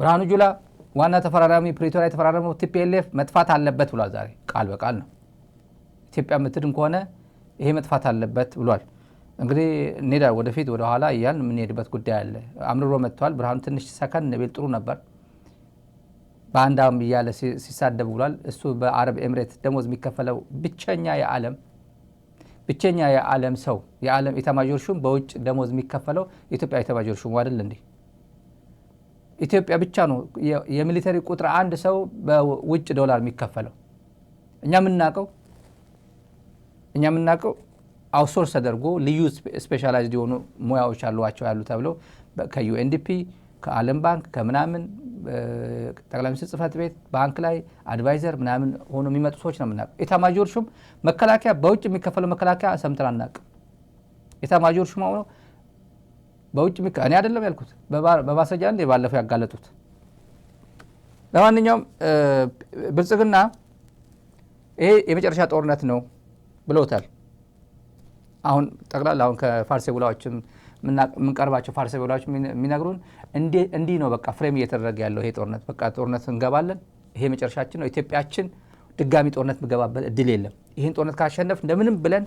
ብርሃኑ ጁላ ዋና ተፈራራሚ ፕሪቶሪያ ተፈራራሚው ቲፒኤልኤፍ መጥፋት አለበት ብሏል። ዛሬ ቃል በቃል ነው። ኢትዮጵያ ምትድን ከሆነ ይሄ መጥፋት አለበት ብሏል። እንግዲህ እንዴዳ ወደፊት ወደ ኋላ እያል ምን ሄድበት ጉዳይ አለ። አምርሮ መጥቷል። ብርሃኑ ትንሽ ሰከን ነብል ጥሩ ነበር። ባንዳም ይያለ ሲሳደብ ብሏል። እሱ በአረብ ኤምሬት ደሞዝ የሚከፈለው ብቸኛ የዓለም ሰው የዓለም ኢታማዦር ሹም በውጭ ደሞዝ የሚከፈለው ኢትዮጵያ ኢታማዦር ሹም አይደል እንዴ? ኢትዮጵያ ብቻ ነው የሚሊተሪ ቁጥር አንድ ሰው በውጭ ዶላር የሚከፈለው። እኛ የምናውቀው አውትሶርስ ተደርጎ ልዩ ስፔሻላይዝድ የሆኑ ሙያዎች አሏቸው ያሉ ተብሎ ከዩኤንዲፒ ከዓለም ባንክ ከምናምን ጠቅላይ ሚኒስትር ጽሕፈት ቤት ባንክ ላይ አድቫይዘር ምናምን ሆኖ የሚመጡ ሰዎች ነው የምናውቀው። ኢታማዦር ሹም መከላከያ በውጭ የሚከፈለው መከላከያ ሰምተን አናውቅም። ኢታማዦር ሹም ሆኖ በውጭ እኔ አይደለም ያልኩት በማስረጃ እንደ ባለፈው ያጋለጡት። ለማንኛውም ብልጽግና ይሄ የመጨረሻ ጦርነት ነው ብለውታል። አሁን ጠቅላላ አሁን ከፋርስ ጉላዎችም ምንቀርባቸው ፋርስ ጉላዎች የሚነግሩን እንዲህ ነው። በቃ ፍሬም እየተደረገ ያለው ይሄ ጦርነት በቃ ጦርነት እንገባለን፣ ይሄ መጨረሻችን ነው፣ ኢትዮጵያችን ድጋሚ ጦርነት ምገባበት እድል የለም። ይሄን ጦርነት ካሸነፍ እንደምንም ብለን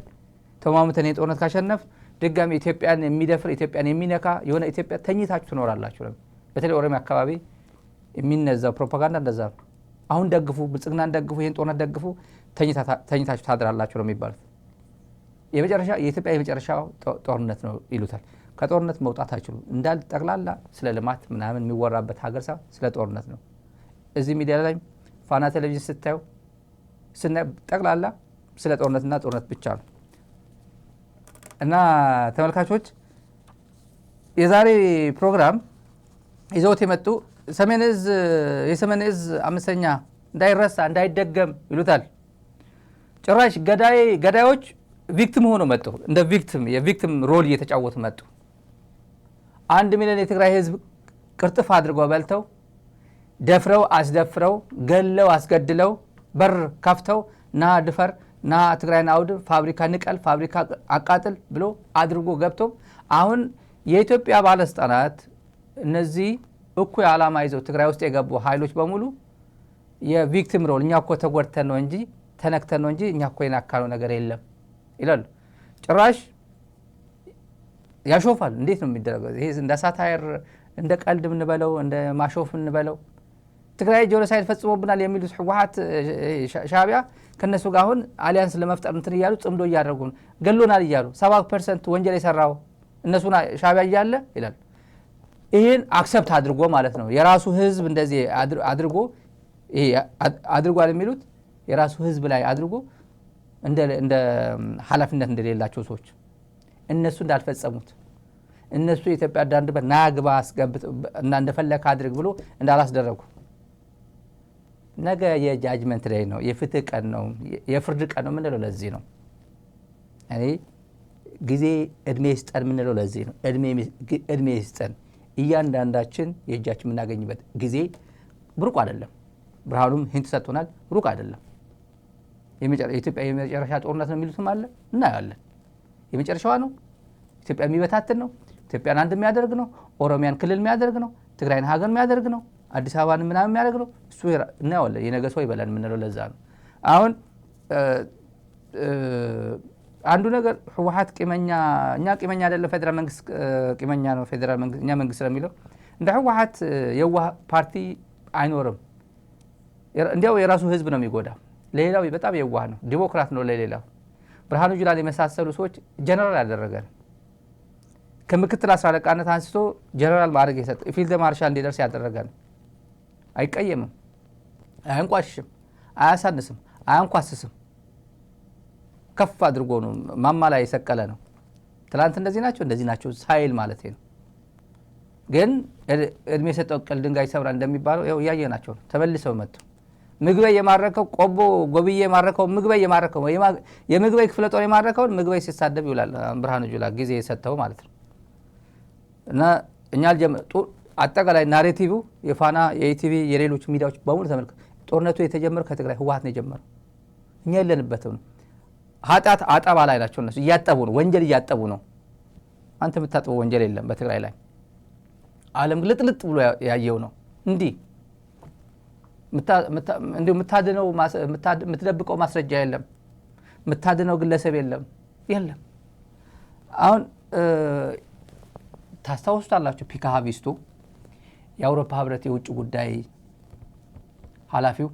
ተማምተን ይሄን ጦርነት ካሸነፍ ድጋሚ ኢትዮጵያን የሚደፍር ኢትዮጵያን የሚነካ የሆነ ኢትዮጵያ ተኝታችሁ ትኖራላችሁ። በተለይ ኦሮሚያ አካባቢ የሚነዛው ፕሮፓጋንዳ እንደዛ ነው። አሁን ደግፉ፣ ብልጽግናን ደግፉ፣ ይሄን ጦርነት ደግፉ፣ ተኝታችሁ ታድራላችሁ ነው የሚባሉት። የኢትዮጵያ የመጨረሻው ጦርነት ነው ይሉታል። ከጦርነት መውጣት አይችሉም። እንዳል ጠቅላላ ስለ ልማት ምናምን የሚወራበት ሀገር ሳይሆን ስለ ጦርነት ነው። እዚህ ሚዲያ ላይ ፋና ቴሌቪዥን ስታዩ ጠቅላላ ስለ ጦርነትና ጦርነት ብቻ ነው። እና ተመልካቾች የዛሬ ፕሮግራም ይዘውት የመጡ የሰሜን ዕዝ አምስተኛ እንዳይረሳ እንዳይደገም ይሉታል። ጭራሽ ገዳዮች ቪክቲም ሆኖ መጡ። እንደ የቪክቲም ሮል እየተጫወቱ መጡ። 1 ሚሊዮን የትግራይ ህዝብ ቅርጥፍ አድርገው በልተው ደፍረው አስደፍረው ገለው አስገድለው በር ከፍተው ና ድፈር ና ትግራይን አውድም ፋብሪካ ንቀል ፋብሪካ አቃጥል ብሎ አድርጎ ገብቶ አሁን የኢትዮጵያ ባለስልጣናት እነዚህ እኩይ ዓላማ ይዘው ትግራይ ውስጥ የገቡ ኃይሎች በሙሉ የቪክቲም ሮል እኛ እኮ ተጎድተን ነው እንጂ ተነክተን ነው እንጂ እኛ እኮ የናካነው ነገር የለም ይላል። ጭራሽ ያሾፋል። እንዴት ነው የሚደረገው? ይሄ እንደ ሳታየር እንደ ቀልድ እንበለው እንደ ማሾፍ እንበለው ትግራይ ጄኖሳይድ ፈጽሞብናል የሚሉት ህወሓት ሻዕቢያ ከነሱ ጋር አሁን አሊያንስ ለመፍጠር እንትን እያሉ ጽምዶ እያደረጉ ገሎናል እያሉ 70% ወንጀል የሰራው እነሱና ሻዕቢያ እያለ ይላል። ይሄን አክሰፕት አድርጎ ማለት ነው የራሱ ህዝብ እንደዚህ አድርጎ ይሄ አድርጓል የሚሉት የራሱ ህዝብ ላይ አድርጎ እንደ ኃላፊነት እንደሌላቸው ሰዎች እነሱ እንዳልፈጸሙት እነሱ የኢትዮጵያ ዳንድበር ናግባ አስገብት እና እንደፈለከ አድርግ ብሎ እንዳላስደረጉ ነገ የጃጅመንት ዴይ ነው፣ የፍትህ ቀን ነው፣ የፍርድ ቀን ነው ምንለው ለዚህ ነው። እኔ ጊዜ እድሜ ይስጠን ምንለው ለዚህ ነው። እድሜ ይስጠን እያንዳንዳችን የእጃችን የምናገኝበት ጊዜ ብሩቅ አይደለም። ብርሃኑም ሂንት ሰጥቶናል። ብሩቅ አይደለም። የኢትዮጵያ የመጨረሻ ጦርነት ነው የሚሉትም አለ እናያለን። የመጨረሻዋ ነው። ኢትዮጵያ የሚበታትን ነው። ኢትዮጵያን አንድ የሚያደርግ ነው። ኦሮሚያን ክልል የሚያደርግ ነው። ትግራይን ሀገር የሚያደርግ ነው። አዲስ አበባን ምናምን የሚያደርግ ነው። እሱ እናያለን። የነገ ሰው ይበላል የምንለው ለዛ ነው። አሁን አንዱ ነገር ህወሓት ቂመኛ እኛ ቂመኛ አይደለም ፌደራል መንግስት ቂመኛ ነው ፌደራል መንግስት እኛ መንግስት ስለሚለው እንደ ህወሓት የዋህ ፓርቲ አይኖርም። እንዲያው የራሱ ህዝብ ነው የሚጎዳ። ሌላው በጣም የዋህ ነው፣ ዲሞክራት ነው። ለሌላው ብርሃኑ ጁላን የመሳሰሉ ሰዎች ጀነራል ያደረገን ከምክትል 10 አለቃነት አንስቶ ጀነራል ማዕረግ የሰጠ ፊልድ ማርሻል እንዲደርስ ያደረገን አይቀየምም፣ አያንቋሽሽም፣ አያሳንስም፣ አያንኳስስም። ከፍ አድርጎ ነው ማማ ላይ የሰቀለ ነው። ትላንት እንደዚህ ናቸው ሳይል ማለት ነው። ግን እድሜ የሰጠው ቅል ድንጋይ ሰብራ እንደሚባለው ያው ያየናቸው ነው። ተመልሰው መጡ። ምግበይ የማረከው ቆቦ ጎብዬ የማረከው ምግበይ የማረከው የምግበይ ክፍለ ጦር የማረከውን ምግበይ ሲሳደብ ይውላል ብርሃኑ ጁላ ጊዜ የሰጠው ማለት ነው። እና እኛ አጠቃላይ ናሬቲቭ የፋና የኢቲቪ የሌሎች ሚዲያዎች በሙሉ ተመልከቱ። ጦርነቱ የተጀመረው ከትግራይ ህወሓት ነው የጀመረው። እኛ የለንበትም ነው። ኃጢአት አጠባ ላይ ናቸው እነሱ እያጠቡ ነው፣ ወንጀል እያጠቡ ነው። አንተ የምታጥበው ወንጀል የለም በትግራይ ላይ። ዓለም ግልጥልጥ ብሎ ያየው ነው። እንዲህ የምታድነው የምትደብቀው ማስረጃ የለም። የምታድነው ግለሰብ የለም። አሁን ታስታውሱታላችሁ ፒካ ሃቪስቶ የአውሮፓ ህብረት የውጭ ጉዳይ ኃላፊው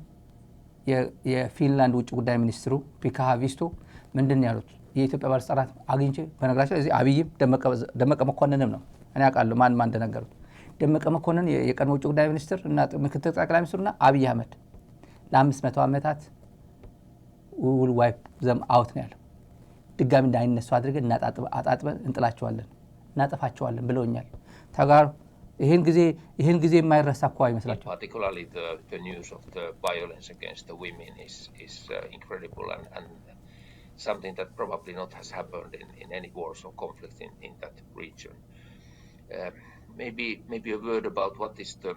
የፊንላንድ ውጭ ጉዳይ ሚኒስትሩ ፒካ ሃቪስቶ ምንድን ያሉት የኢትዮጵያ ባለስልጣናት አግኝቼ በነገራችን እዚህ አብይም ደመቀ መኮንንም ነው እኔ አውቃለሁ ማን እንደነገሩት ደመቀ መኮንን የቀድሞ ውጭ ጉዳይ ሚኒስትር እና ምክትል ጠቅላይ ሚኒስትሩና አብይ አህመድ ለ500 ዓመታት will wipe them out ነው ያለው። ድጋሚ እንዳይነሱ አድርገን አጣጥበን እንጥላቸዋለን እናጠፋቸዋለን ብለውኛል። ተጋሩ ይሄን ጊዜ የማይረሳ እኮ አይመስላችሁ? Particularly the news of the violence against the women is incredible and something that probably not has happened in any wars or conflict in that region. Maybe a word about what is the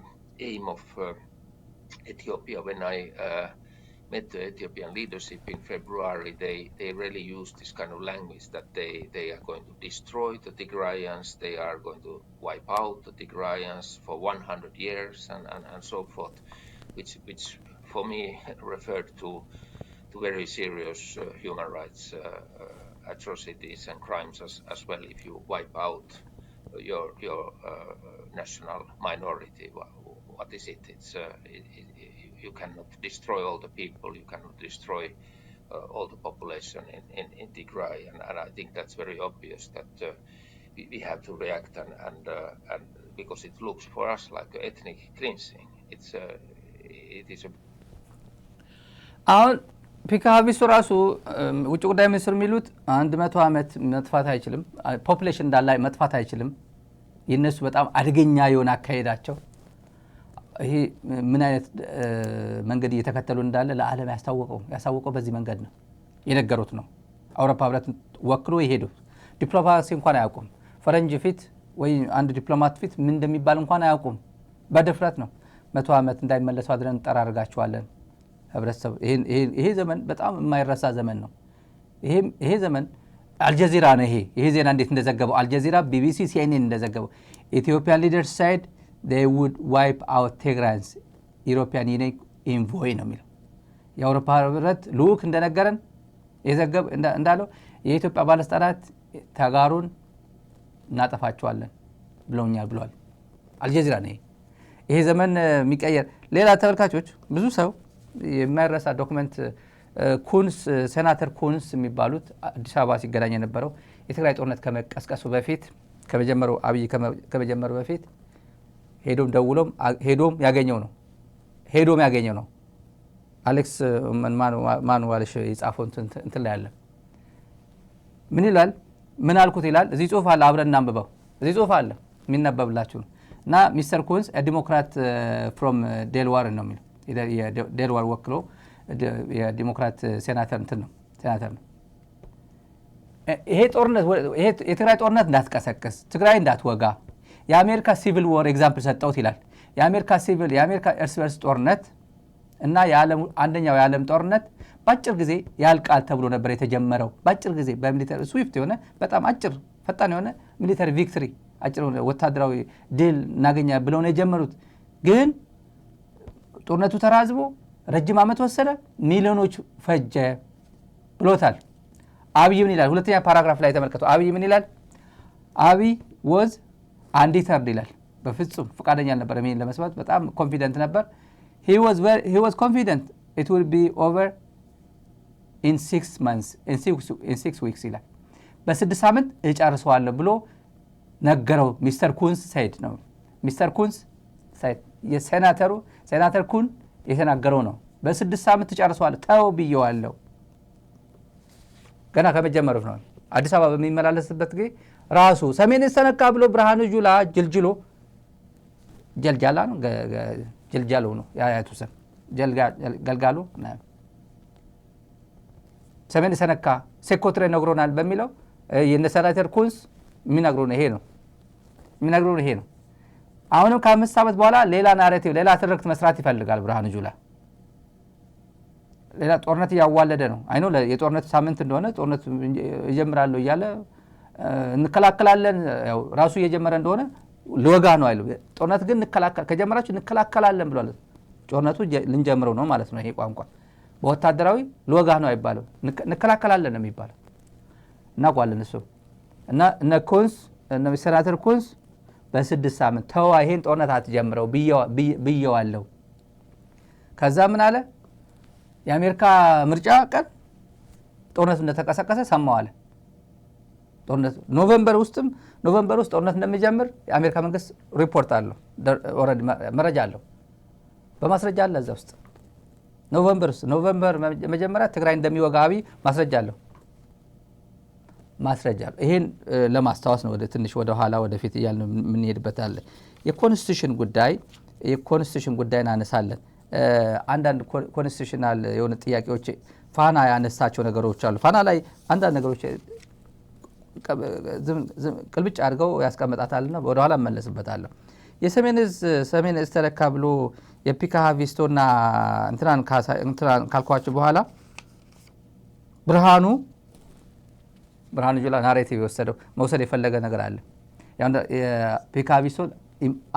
aim of Ethiopia. When I met the Ethiopian leadership in February, they really used this kind of language that they are going to destroy the Tigrayans, they are going to wipe out the Tigrayans for 100 years and so forth, which for me referred to very serious human rights atrocities and crimes as well. If you wipe out your national minority, what is it? You cannot destroy all the people, you cannot destroy all the population in Tigray, and I think that's very obvious that we have to react and because it looks for us like ethnic cleansing. It is a ፒካ ሃቪስቶ ራሱ ውጭ ጉዳይ ሚኒስትር የሚሉት 100 ዓመት መጥፋት አይችልም፣ ፖፑሌሽን እንዳለ መጥፋት አይችልም። የነሱ በጣም አደገኛ የሆነ አካሄዳቸው ይሄ ምን አይነት መንገድ እየተከተሉ እንዳለ ለዓለም ያሳወቀው በዚህ መንገድ ነው የነገሩት ነው። አውሮፓ ህብረት ወክሎ ይሄዱ ዲፕሎማሲ እንኳን አያውቁም። ፈረንጅ ፊት ወይ አንድ ዲፕሎማት ፊት ምን እንደሚባል እንኳን አያውቁም። በድፍረት ነው 100 ዓመት እንዳይመለሱ አድረን ጠራርጋቸዋለን። ህብረተሰብ ይሄ ዘመን በጣም የማይረሳ ዘመን ነው። ይሄ ዘመን አልጀዚራ ነው ይሄ ዜና እንዴት እንደዘገበው አልጀዚራ ቢቢሲ ሲኤንኤን እንደዘገበው ኢትዮጵያን ሊደርስ ሳይድ they would wipe out Tigrayans European Union envoy ነው የሚለው የአውሮፓ ህብረት ልኡክ እንደነገረን የዘገበ እንዳለው የኢትዮጵያ ባለስልጣናት ተጋሩን እናጠፋቸዋለን ብለዋል። አልጀዚራ ነው ይሄ ዘመን የሚቀየር። ሌላ ተመልካቾች ብዙ ሰው የማይረሳ ዶክመንት ኩንስ ሴናተር ኩንስ የሚባሉት አዲስ አበባ ሲገናኝ የነበረው የትግራይ ጦርነት ከመቀስቀሱ በፊት ከመጀመሩ በፊት ሄዶም ያገኘው ነው አሌክስ ማኑዋልሽ የጻፈው እንትን ላይ ያለ ምን ይላል? ምን አልኩት ይላል። እዚህ ጽሁፍ አለ፣ አብረን እናንብበው። እዚህ ጽሁፍ አለ የሚነበብላችሁ ነው። እና ሚስተር ኩንስ ዲሞክራት ፍሮም ዴልዋር ነው የሚለው የዴልዋር ወክሎ የዲሞክራት ሴናተር ነው። ይሄ የትግራይ ጦርነት እንዳትቀሰቅስ፣ ትግራይ እንዳትወጋ የአሜሪካ ሲቪል ዎር ኤግዛምፕል ሰጠውት ይላል። የአሜሪካ እርስ በርስ ጦርነት እና አንደኛው የዓለም ጦርነት በአጭር ጊዜ ያልቃል ተብሎ ነበር የተጀመረው። በአጭር ጊዜ በሚሊተሪ ስዊፍት የሆነ በጣም አጭር ፈጣን የሆነ ሚሊተሪ ቪክትሪ አጭር ወታደራዊ ድል እናገኛ ብለው ነው የጀመሩት። ግን ጦርነቱ ተራዝቦ ረጅም ዓመት ወሰደ፣ ሚሊዮኖች ፈጀ ብሎታል። አብይ ምን ይላል? ሁለተኛ ፓራግራፍ ላይ ተመልከቱ። አብይ ምን ይላል? አብይ was undeterred ይላል። በፍጹም ፈቃደኛ ነበር ምን ለመስማት በጣም ኮንፊደንት ነበር። he was confident it will be over in 6 months in 6 weeks ይላል። በ6 ሳምንት እጨርሰዋለሁ ብሎ ነገረው። ሚስተር ኩንስ ሳይድ ነው። ሚስተር ኩንስ ሳይድ ሴናተር ኩን የተናገረው ነው። በ6 ሳምንት እጨርሰዋለሁ ተው ብየዋለሁ። ገና ከመጀመሩ ነው። አዲስ አበባ በሚመላለስበት ጊዜ ራሱ ሰሜን ሰነካ ብሎ ብርሃኑ ጁላ ጀልጃላ ነው ጀልጃሎ ነው ያያቱ ሰም ገልጋሎ ነው ሰሜን ሰነካ ሴኮትሬ ነግሮናል በሚለው የነሰናተር ኩንስ የሚነግሩን ይሄ ነው። አሁንም ከ5 ዓመት በኋላ ሌላ ናሬቲቭ ሌላ ትርክት መስራት ይፈልጋል ብርሃኑ ጁላ። ሌላ ጦርነት ያዋለደ ነው። አይኖ የጦርነት ሳምንት እንደሆነ ጦርነት ይጀምራል እያለ እንከላከላለን ያው ራሱ እየጀመረ እንደሆነ ልወጋ ነው አይሉ ጦርነት ግን ከጀመራችሁ እንከላከላለን ብሏል። ጦርነቱ ልንጀምረው ነው ማለት ነው። ይሄ ቋንቋ በወታደራዊ ልወጋ ነው አይባልም፣ እንከላከላለን ነው የሚባለው። እናውቃለን እሱ እና እነ ኩንስ እነ ሴናተር ኩንስ በ6 ሳምንት ተዋ ይሄን ጦርነት አትጀምረው ብየዋለሁ። ከዛ ምን አለ የአሜሪካ ምርጫ ቀን ጦርነት እንደተቀሰቀሰ ሰማው አለ። ጦርነት ኖቬምበር ውስጥ ጦርነት እንደሚጀምር የአሜሪካ መንግስት ሪፖርት አለው፣ ኦሬዲ መረጃ አለው፣ በማስረጃ አለ እዛ ውስጥ ኖቬምበር መጀመሪያ ትግራይ እንደሚወጋ አብይ ማስረጃ አለው። ይሄን ለማስታወስ ነው ወደ ትንሽ ወደ ኋላ ወደፊት እያልን የምንሄድበት አለ። የኮንስቲቱሽን ጉዳይ እናነሳለን። አንዳንድ ኮንስቲቱሽናል የሆነ ጥያቄዎች ፋና ያነሳቸው ነገሮች አሉ። ፋና ላይ አንዳንድ ነገሮች ቅልብጭ አድርገው ያስቀምጣታልና ወደ ኋላ እመለስበታለሁ። የሰሜን እዝ ተለካ ብሎ የፒካ ቪስቶና እንትናን ካልኳቸው በኋላ ብርሃኑ ጁላ ናሬቲቭ የወሰደው መውሰድ የፈለገ ነገር አለ። የፒካ ቪስቶን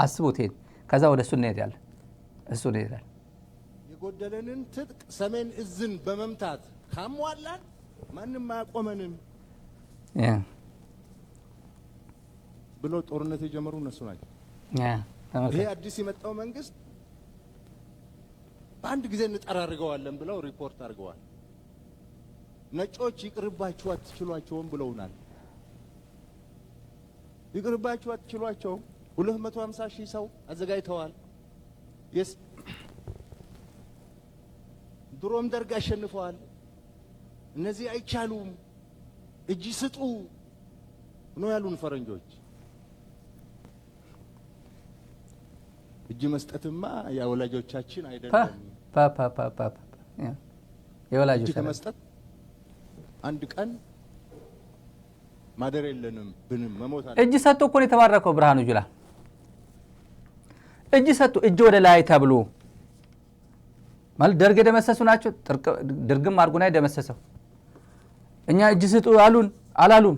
አስቡት ይሄን። ከዛ ወደ እሱ እንሄዳለን። የጎደለንን ትጥቅ ሰሜን እዝን በመምታት ካሟላን ማንም አያቆመንም ብሎ ጦርነት የጀመሩ እነሱ ናቸው። ይሄ አዲስ የመጣው መንግስት በአንድ ጊዜ እንጠራርገዋለን ብለው ሪፖርት አድርገዋል። ነጮች ይቅርባችሁ አትችሏቸውም ብለውናል። ይቅርባችሁ አትችሏቸውም 250,000 ሰው አዘጋጅተዋል። ድሮም ደርግ አሸንፈዋል። እነዚህ አይቻሉም እጅ ስጡ ነው ያሉን ፈረንጆች። እጅ መስጠትማ የወላጆቻችን አይደለም። የወላጆች እጅ መስጠት አንድ ቀን ማደር የለንም ብንም መሞት አለ። እጅ ሰጥቶ እኮ ነው የተባረከው ብርሃኑ ጁላ። እጅ ሰጥቶ እጅ ወደ ላይ ተብሎ ማለት ደርግ የደመሰሱ ናቸው። ድርግም አርጉና የደመሰሰው እኛ እጅ ስጡ አሉን አላሉም።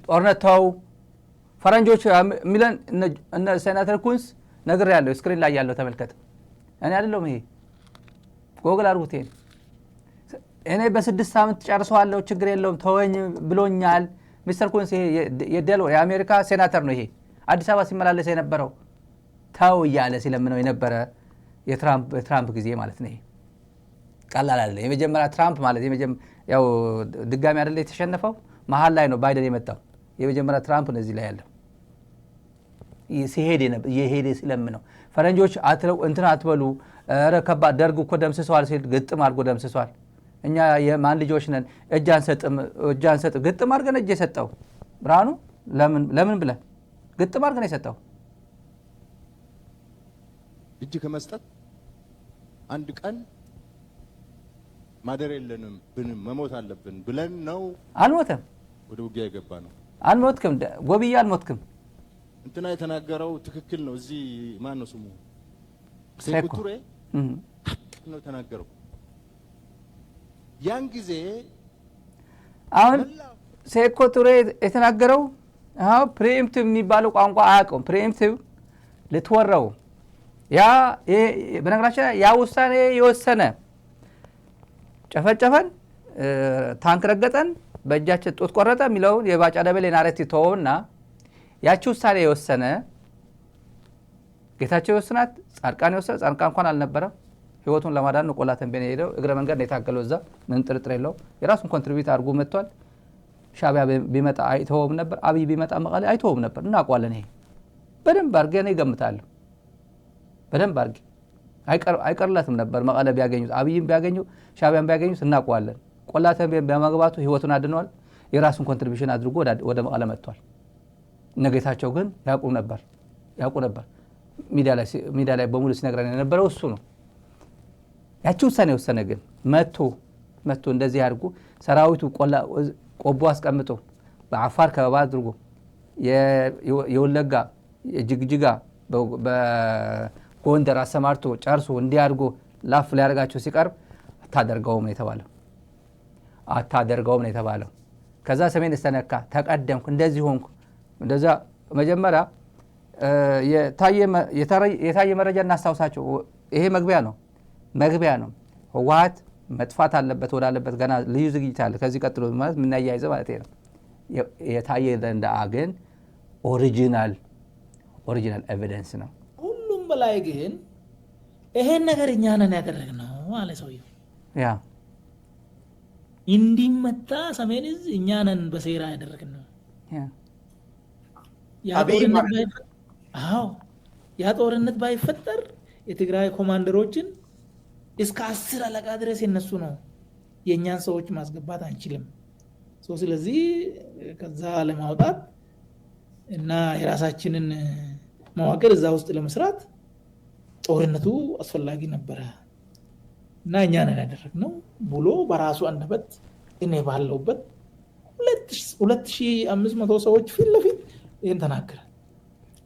ጦርነት ተው ፈረንጆች ሚለን እነ ሴናተር ኩንስ ነገር ያለው ስክሪን ላይ ያለው ተመልከተ። እኔ አይደለም ይሄ ጎግል አርጉት። እኔ በ6 ሳምንት ጨርሰዋለሁ ችግር የለውም ተወኝ ብሎኛል ሚስተር ኩንስ። ይሄ የደሎ የአሜሪካ ሴናተር ነው። ይሄ አዲስ አበባ ሲመላለስ የነበረው ተው እያለ ሲለምነው የነበረ የትራምፕ ጊዜ ማለት ነው። ይሄ ቀላል አይደለም። የመጀመሪያ ትራምፕ ማለት ያው ድጋሚ አይደለ የተሸነፈው፣ መሀል ላይ ነው ባይደን የመጣው። የመጀመሪያ ትራምፕ ነው እዚህ ላይ ያለው። ሲሄድ ሲለምነው ፈረንጆች እንትን አትበሉ፣ ኧረ ከባድ ደርግ እኮ ደምስሰዋል ሲል ግጥም አድርጎ ደምስሷል። እኛ የማን ልጆች ነን እጅ አንሰጥም ግጥም አድርገን እጅ የሰጠው ብርሃኑ ለምን ብለህ ግጥም አድርገን የሰጠው እጅ ከመስጠት አንድ ቀን ማደር የለንም ብንም መሞት አለብን ብለን ነው። አልሞተም። ወደ ውጊያ የገባ ነው። አልሞትክም ጎብዬ አልሞትክም። እንትና የተናገረው ትክክል ነው። እዚህ ማን ነው ስሙ ሴኩቱሬ ነው ተናገረው። ያን ጊዜ አሁን ሴኩቱሬ የተናገረው ፕሪኤምፕቲቭ የሚባለው ቋንቋ አያውቀውም። ፕሪኤምፕቲቭ ልትወረው ያ በነገራችን ያ ውሳኔ የወሰነ ጨፈጨፈን ታንክ ረገጠን በእጃችን ጡት ቆረጠ የሚለውን የባጫ ደበሌ ናሬቲቭ ተወውና ያቺ ውሳኔ የወሰነ ጌታቸው የወሰናት ጻድቃን የወሰነ ጻድቃን እንኳን አልነበረም። ህይወቱን ለማዳን ቆላ ተንቤን ሄደው እግረ መንገድ ነው የታገለው። እዛ ምን ጥርጥር የለው የራሱን ኮንትሪቢዩት አድርጎ መጥቷል። ሻዕቢያ ቢመጣ አይተውም ነበር። አብይ ቢመጣ መቀሌ አይተውም ነበር። እናውቀዋለን። ይሄ በደንብ አድርጌ ነው ይገምታለሁ። በደንብ አድርጌ አይቀርለትም ነበር። መቀለ ቢያገኙት አብይም ቢያገኙ ሻዕቢያም ቢያገኙት እናውቀዋለን። ቆላ ተንቤን በመግባቱ ህይወቱን አድኗል። የራሱን ኮንትሪቢዩሽን አድርጎ ወደ መቀለ መጥቷል። ነገታቸው ግን ያውቁ ነበር። ሚዲያ ላይ በሙሉ ሲነግረን የነበረው እሱ ነው። ያቺ ውሳኔ የወሰነ ግን መጥቶ እንደዚህ አድርጎ ሰራዊቱ ቆቦ አስቀምጦ በአፋር ከበባ አድርጎ የወለጋ የጅግጅጋ በጎንደር አሰማርቶ ጨርሶ እንዲያድርጎ ላፍ ሊያደርጋቸው ሲቀርብ አታደርገውም ነው የተባለው። ከዛ ሰሜን እስተነካ ተቀደምኩ እንደዚህ ሆንኩ እንደዛ መጀመሪያ የታየ መረጃ እናስታውሳቸው። ይሄ መግቢያ ነው። ህወሓት መጥፋት አለበት ወዳለበት ገና ልዩ ዝግጅት አለ። ከዚህ ቀጥሎ ማለት የምናያይዘው ማለት ነው። የታየ ደንደዓ ግን ኦሪጂናል ኤቪደንስ ነው። ሁሉም በላይ ግን ይሄን ነገር እኛ ነን ያደረግነው አለ ሰውየው። ያ እንዲመታ ሰሜን ዕዝ እኛ ነን በሴራ ያደረግነው። ያ ጦርነት ባይፈጠር የትግራይ ኮማንደሮችን እስከ 10 አለቃ ድረስ የነሱ ነው። የእኛን ሰዎች ማስገባት አንችልም። ስለዚህ ከዛ ለማውጣት እና የራሳችንን መዋቅር እዛ ውስጥ ለመስራት ጦርነቱ አስፈላጊ ነበረ እና እኛ ነን ያደረግነው ብሎ በራሱ አንደበት እኔ ባለውበት 2500 ሰዎች ፊት ለፊት ይሄን ተናገረ።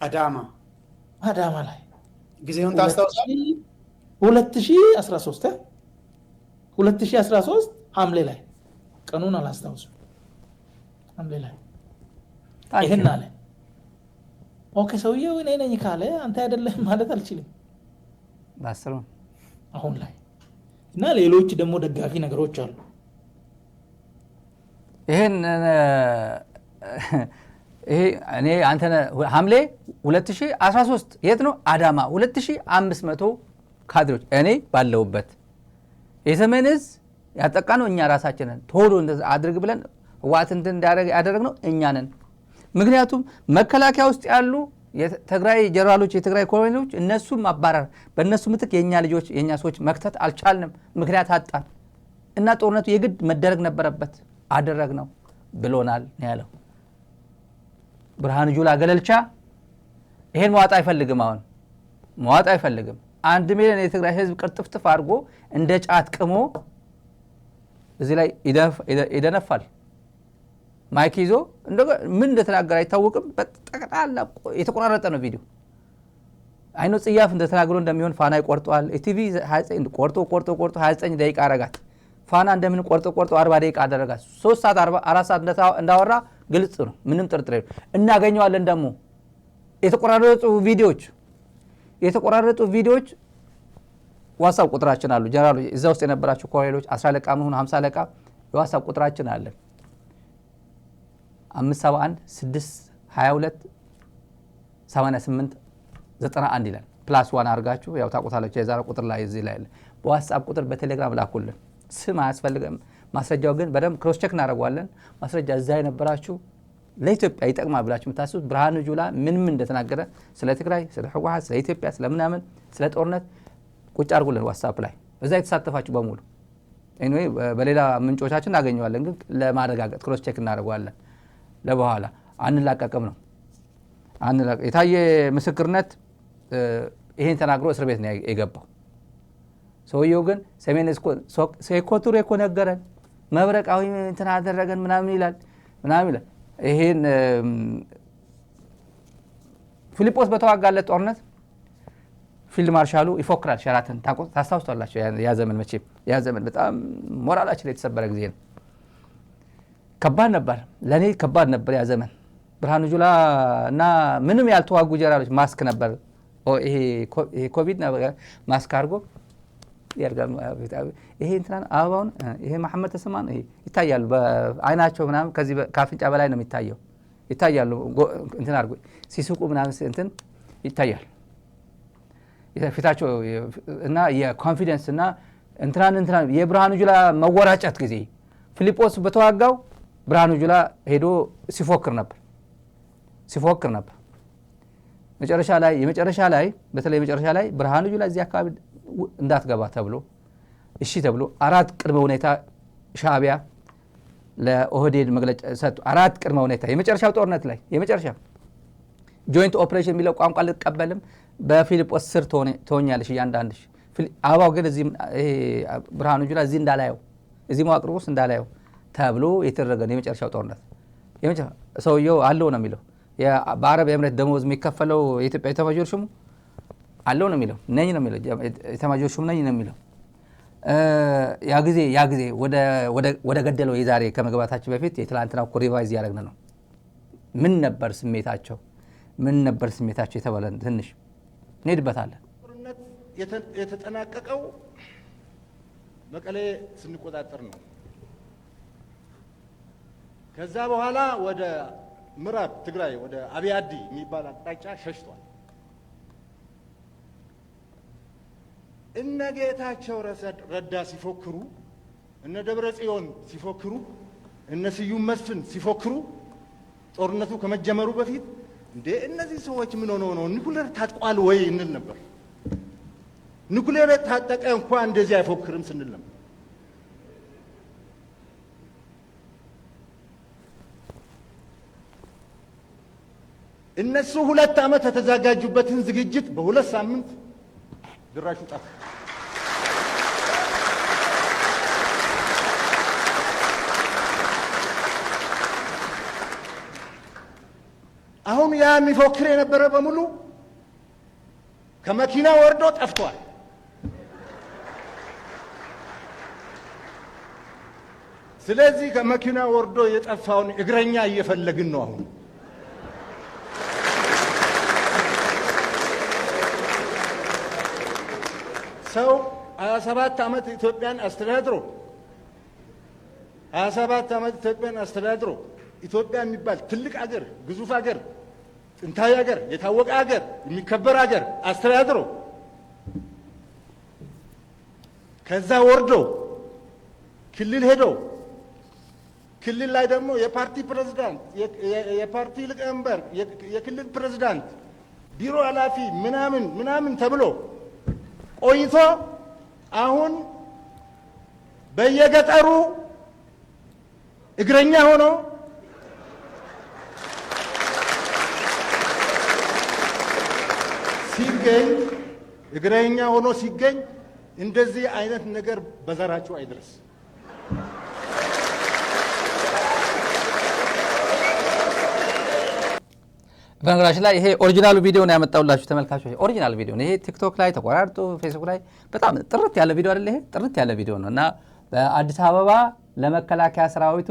አዳማ ላይ ጊዜውን ታስታውሳለህ? 2013 ሐምሌ ላይ ቀኑን አላስታውስም። ሐምሌ ላይ ይሄን አለ። ኦኬ ሰውየው እኔ ነኝ ካለ አንተ አይደለህም ማለት አልችልም ባስሩ አሁን ላይ እና ሌሎች ደግሞ ደጋፊ ነገሮች አሉ። ይሄ እኔ አንተ ሐምሌ 2013 የት ነው? አዳማ 2500 ካድሬዎች እኔ ባለውበት የሰሜን ዕዝ ያጠቃነው እኛ ራሳችንን ቶሎ እንደዛ አድርግ ብለን ህወሓት እንዲያደርግ ያደረግነው እኛ ነን። ምክንያቱም መከላከያ ውስጥ ያሉ የትግራይ ጀነራሎች የትግራይ ኮሎኔሎች እነሱ ማባረር በእነሱ ምትክ የኛ ልጆች የኛ ሰዎች መክተት አልቻልንም። ምክንያት አጣን እና ጦርነቱ የግድ መደረግ ነበረበት አደረግነው ብሎናል ነው ያለው። ብርሃኑ ጁላ ገለልቻ ይሄን መዋጣ አይፈልግም። አሁን መዋጣ አይፈልግም። 1 ሚሊዮን የትግራይ ህዝብ ቅርጥፍጥፍ አድርጎ እንደ ጫት ቅሞ እዚህ ላይ ይደነፋል። ማይክ ይዞ ምን እንደተናገረ አይታወቅም። በጠቅላላ የተቆራረጠ ነው ቪዲዮ። አይኖ ጽያፍ እንደተናገሩ እንደሚሆን ፋና ይቆርጧል። ኢቲቪ 29 ቆርጦ 29 ደቂቃ አረጋት። ፋና እንደምን ቆርጦ 40 ደቂቃ አደረጋት። 3 ሰዓት 4 ሰዓት እንዳወራ ግልጽ ነው። ምንም ጥርጥር የለም። እናገኘዋለን ደግሞ የተቆራረጡ ቪዲዮዎች ዋትስአፕ ቁጥራችን አሉ። ጀነራሎች እዛ ውስጥ የነበራችሁ ኮሎኔሎች 10 አለቃ ምን 50 አለቃ የዋትስአፕ ቁጥራችን አለ 571 622 88 91 ይላል። +1 አድርጋችሁ ያው ታቆታላችሁ። የዛሬ ቁጥር ላይ እዚህ ላይ በዋትስአፕ ቁጥር በቴሌግራም ላኩልን። ስም አያስፈልግም። ማስረጃው ግን በደንብ ክሮስ ቼክ እናደርገዋለን። ማስረጃ እዛ የነበራችሁ ለኢትዮጵያ ይጠቅማል ብላችሁ የምታስቡት ብርሃኑ ጁላ ምንም እንደተናገረ ስለ ትግራይ፣ ስለ ህወሓት፣ ስለ ኢትዮጵያ፣ ስለምናምን ስለ ጦርነት ቁጭ አድርጉልን ዋትስአፕ ላይ እዛ የተሳተፋችሁ በሙሉ። ኤኒዌይ በሌላ ምንጮቻችን እናገኘዋለን፣ ግን ለማረጋገጥ ክሮስ ቼክ እናደርገዋለን። ለበኋላ አንላቀቅም ነው የታየ ምስክርነት። ይሄን ተናግሮ እስር ቤት ነው የገባው ሰውየው። ግን ሰሜን ዕዝ ሴኮቱሬ እኮ ነገረን መብረቃዊ እንትን አደረገን ምናምን ይላል። ይሄን ፊልጶስ በተዋጋለት ጦርነት ፊልድ ማርሻሉ ይፎክራል። ሸራተን ታስታውሳላችሁ? ያ ዘመን መቼም ያ ዘመን በጣም ሞራላችን የተሰበረ ጊዜ ነው። ከባድ ነበር፣ ለኔ ከባድ ነበር ያ ዘመን። ብርሃኑ ጁላ እና ምንም ያልተዋጉ ጀነራሎች ማስክ ነበር ይሄ ኮቪድ ማስክ አድርጎ ያርጋም ይሄ እንትን አበባውን ይሄ መሐመድ ተሰማን ይታያል በአይናቸው ምናምን ከዚህ ካፍንጫ በላይ ነው የሚታየው። ይታያሉ እንትን አድርጎ ሲስቁ ምናምን እንትን ይታያል ፊታቸው እና የኮንፊደንስ እና እንትና የብርሃኑ ጁላ መወራጨት ጊዜ ፊልጶስ በተዋጋው ብርሃኑ ጁላ ሄዶ ሲፎክር ነበር። የመጨረሻ ላይ ብርሃኑ ጁላ እዚህ አካባቢ እንዳትገባ ተብሎ እሺ ተብሎ 4 ቅድመ ሁኔታ ሻዕቢያ ለኦህዴድ መግለጫ ሰጡ። 4 ቅድመ ሁኔታ የመጨረሻው ጦርነት ላይ ጆይንት ኦፕሬሽን የሚለው ቋንቋ ልትቀበልም በፊልጶስ ስር ትሆኛለሽ እያንዳንድሽ። አበባው ግን እዚህ ብርሃኑ ጁላ እዚህ እንዳላየው እዚህ መዋቅር ውስጥ እንዳላየው ተብሎ የተደረገ ነው የመጨረሻው ጦርነት። ሰውየው አለው ነው የሚለው በአረብ ኤምሬት ደሞዝ የሚከፈለው የኢትዮጵያ ኤታማዦር ሹሙ አለው ነው የሚለው ነኝ ነው የሚለው ኤታማዦር ሹም ነኝ ነው የሚለው። ያ ጊዜ ወደ ገደለው የዛሬ ከመግባታችን በፊት የትላንትና ሪቫይዝ ያደረግን ነው። ምን ነበር ስሜታቸው? ምን ነበር ስሜታቸው የተባለ ትንሽ እንሄድበታለን። ጦርነት የተጠናቀቀው መቀሌ ስንቆጣጠር ነው። ከዛ በኋላ ወደ ምዕራብ ትግራይ ወደ አብያዲ የሚባል አቅጣጫ ሸሽቷል። እነ ጌታቸው ረዳ ሲፎክሩ፣ እነ ደብረ ጽዮን ሲፎክሩ፣ እነ ስዩም መስፍን ሲፎክሩ ጦርነቱ ከመጀመሩ በፊት እንዴ እነዚህ ሰዎች ምን ሆነው ነው ኒኩሌር ታጥቋል ወይ እንል ነበር። ኒኩሌር ታጠቀ እንኳን እንደዚህ አይፎክርም ስንል ነበር። እነሱ 2 ዓመት የተዘጋጁበትን ዝግጅት በ2 ሳምንት ድራሹ ጠፋ። አሁን ያ የሚፎክር የነበረ በሙሉ ከመኪና ወርዶ ጠፍቷል። ስለዚህ ከመኪና ወርዶ የጠፋውን እግረኛ እየፈለግን ነው አሁን። ሰው 27 ዓመት ኢትዮጵያን አስተዳድሮ 27 ዓመት ኢትዮጵያን አስተዳድሮ ኢትዮጵያ የሚባል ትልቅ አገር፣ ግዙፍ አገር፣ ጥንታዊ አገር፣ የታወቀ አገር፣ የሚከበር አገር አስተዳድሮ ከዛ ወርዶ ክልል ሄዶ ክልል ላይ ደግሞ የፓርቲ ፕሬዝዳንት፣ የፓርቲ ሊቀመንበር፣ የክልል ፕሬዝዳንት፣ ቢሮ ኃላፊ ምናምን ተብሎ ቆይቶ አሁን በየገጠሩ እግረኛ ሆኖ ሲገኝ እግረኛ ሆኖ ሲገኝ እንደዚህ አይነት ነገር በዘራቸው አይድረስ። በነገራችን ላይ ይሄ ኦሪጂናሉ ቪዲዮ ነው ያመጣውላችሁ ተመልካቾች። ኦሪጂናል ቪዲዮ ነው ይሄ። ቲክቶክ ላይ ተቆራርጦ ፌስቡክ ላይ በጣም ጥርት ያለ ቪዲዮ አይደል? ይሄ ጥርት ያለ ቪዲዮ ነው እና በአዲስ አበባ ለመከላከያ ሰራዊቱ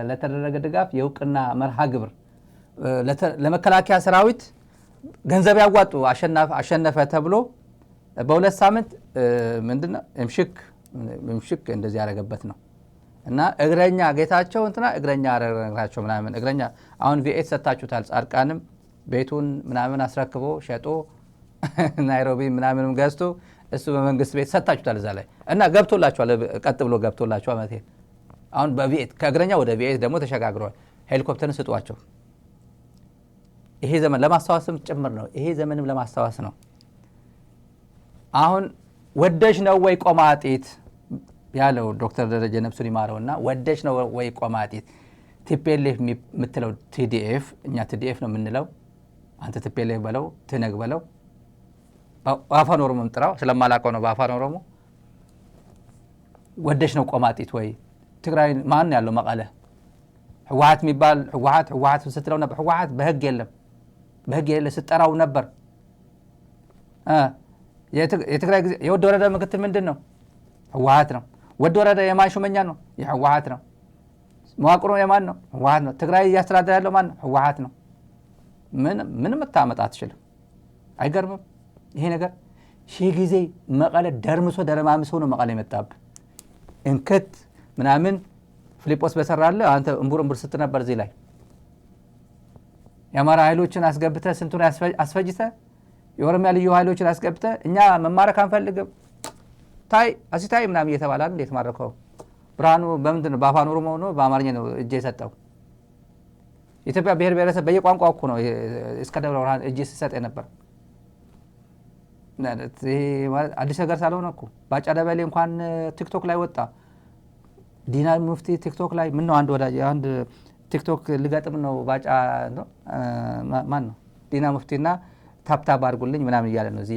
ለተደረገ ድጋፍ የእውቅና መርሃ ግብር ለመከላከያ ሰራዊት ገንዘብ ያዋጡ አሸነፈ ተብሎ በ2 ሳምንት ምንድነው ምሽክ እንደዚህ ያደረገበት ነው እና እግረኛ ጌታቸው እንትና እግረኛ አረጋቸው ምናምን እግረኛ አሁን ቪኤት ሰጣችሁታል። ጻድቃንም ቤቱን ምናምን አስረክቦ ሸጦ ናይሮቢ ምናምንም ገዝቶ እሱ በመንግስት ቤት ሰጣችሁታል እዛ ላይ እና ገብቶላችኋል። ቀጥ ብሎ ገብቶላችኋል ማለት ነው። አሁን በቪኤት ከእግረኛ ወደ ቪኤት ደግሞ ተሸጋግሯል። ሄሊኮፕተርን ስጧቸው። ይሄ ዘመን ለማስታወስም ጭምር ነው። ይሄ ዘመንም ለማስታወስ ነው። አሁን ወደሽ ነው ወይ ቆማጢት ያለው ዶክተር ደረጀ ነፍሱን ይማረውና ወደሽ ነው ወይ ቆማጢት ቲፒኤልኤፍ የምትለው ቲዲኤፍ፣ እኛ ቲዲኤፍ ነው የምንለው፣ አንተ ቲፒኤልኤፍ በለው ትነግ በለው። በአፋን ኦሮሞ ምጥራው ስለማላውቀው ነው። በአፋን ኦሮሞ ወደሽ ነው ቆማጢት ወይ ትግራይ ማን ያለው መቀለ ህወሓት የሚባል ህወሓት ስትለው ነበር። ህወሓት በህግ የለ ስጠራው ነበር። የትግራይ ጊዜ የወድ ወረዳ ምክትል ምንድን ነው? ህወሓት ነው። ወድ ወረዳ የማን ሹመኛ ነው? የህወሓት ነው። መዋቅሩ የማን ነው? ህወሓት ነው። ትግራይ እያስተዳደረ ያለው ማን ነው? ህወሓት ነው። ምንም መታመጣ አትችልም። አይገርምም? ይሄ ነገር ሺህ ጊዜ መቀለ ደረማምሶ ነው መቀለ የመጣብህ። እንክት ምናምን ፊልጶስ በሰራለ አንተ እምቡር ስትነበር እዚህ ላይ የአማራ ኃይሎችን አስገብተህ ስንቱን አስፈጅተህ የኦሮሚያ ልዩ ኃይሎችን አስገብተህ እኛ መማረክ አንፈልግም አሲታይ ምናምን እየተባለ እንዴት ማረከው? ብርሃኑ በምንድን ነው? በአፋን ኦሮሞ ነው በአማርኛ ነው እጅ የሰጠው? ኢትዮጵያ ብሔር ብሔረሰብ በየቋንቋው እኮ ነው እስከ ደብረ ብርሃን እጅ ሲሰጥ ነበር። አዲስ ነገር ሳልሆነ እኮ ባጫ ደበሌ እንኳን ቲክቶክ ላይ ወጣ። ዲና ሙፍቲ ቲክቶክ ላይ ምን ነው አንድ ቲክቶክ ልገጥም ነው ባጫ ነው ማን ነው ዲና ሙፍቲና ታፕታፕ አድርጉልኝ ምናምን እያለ ነው። እዚህ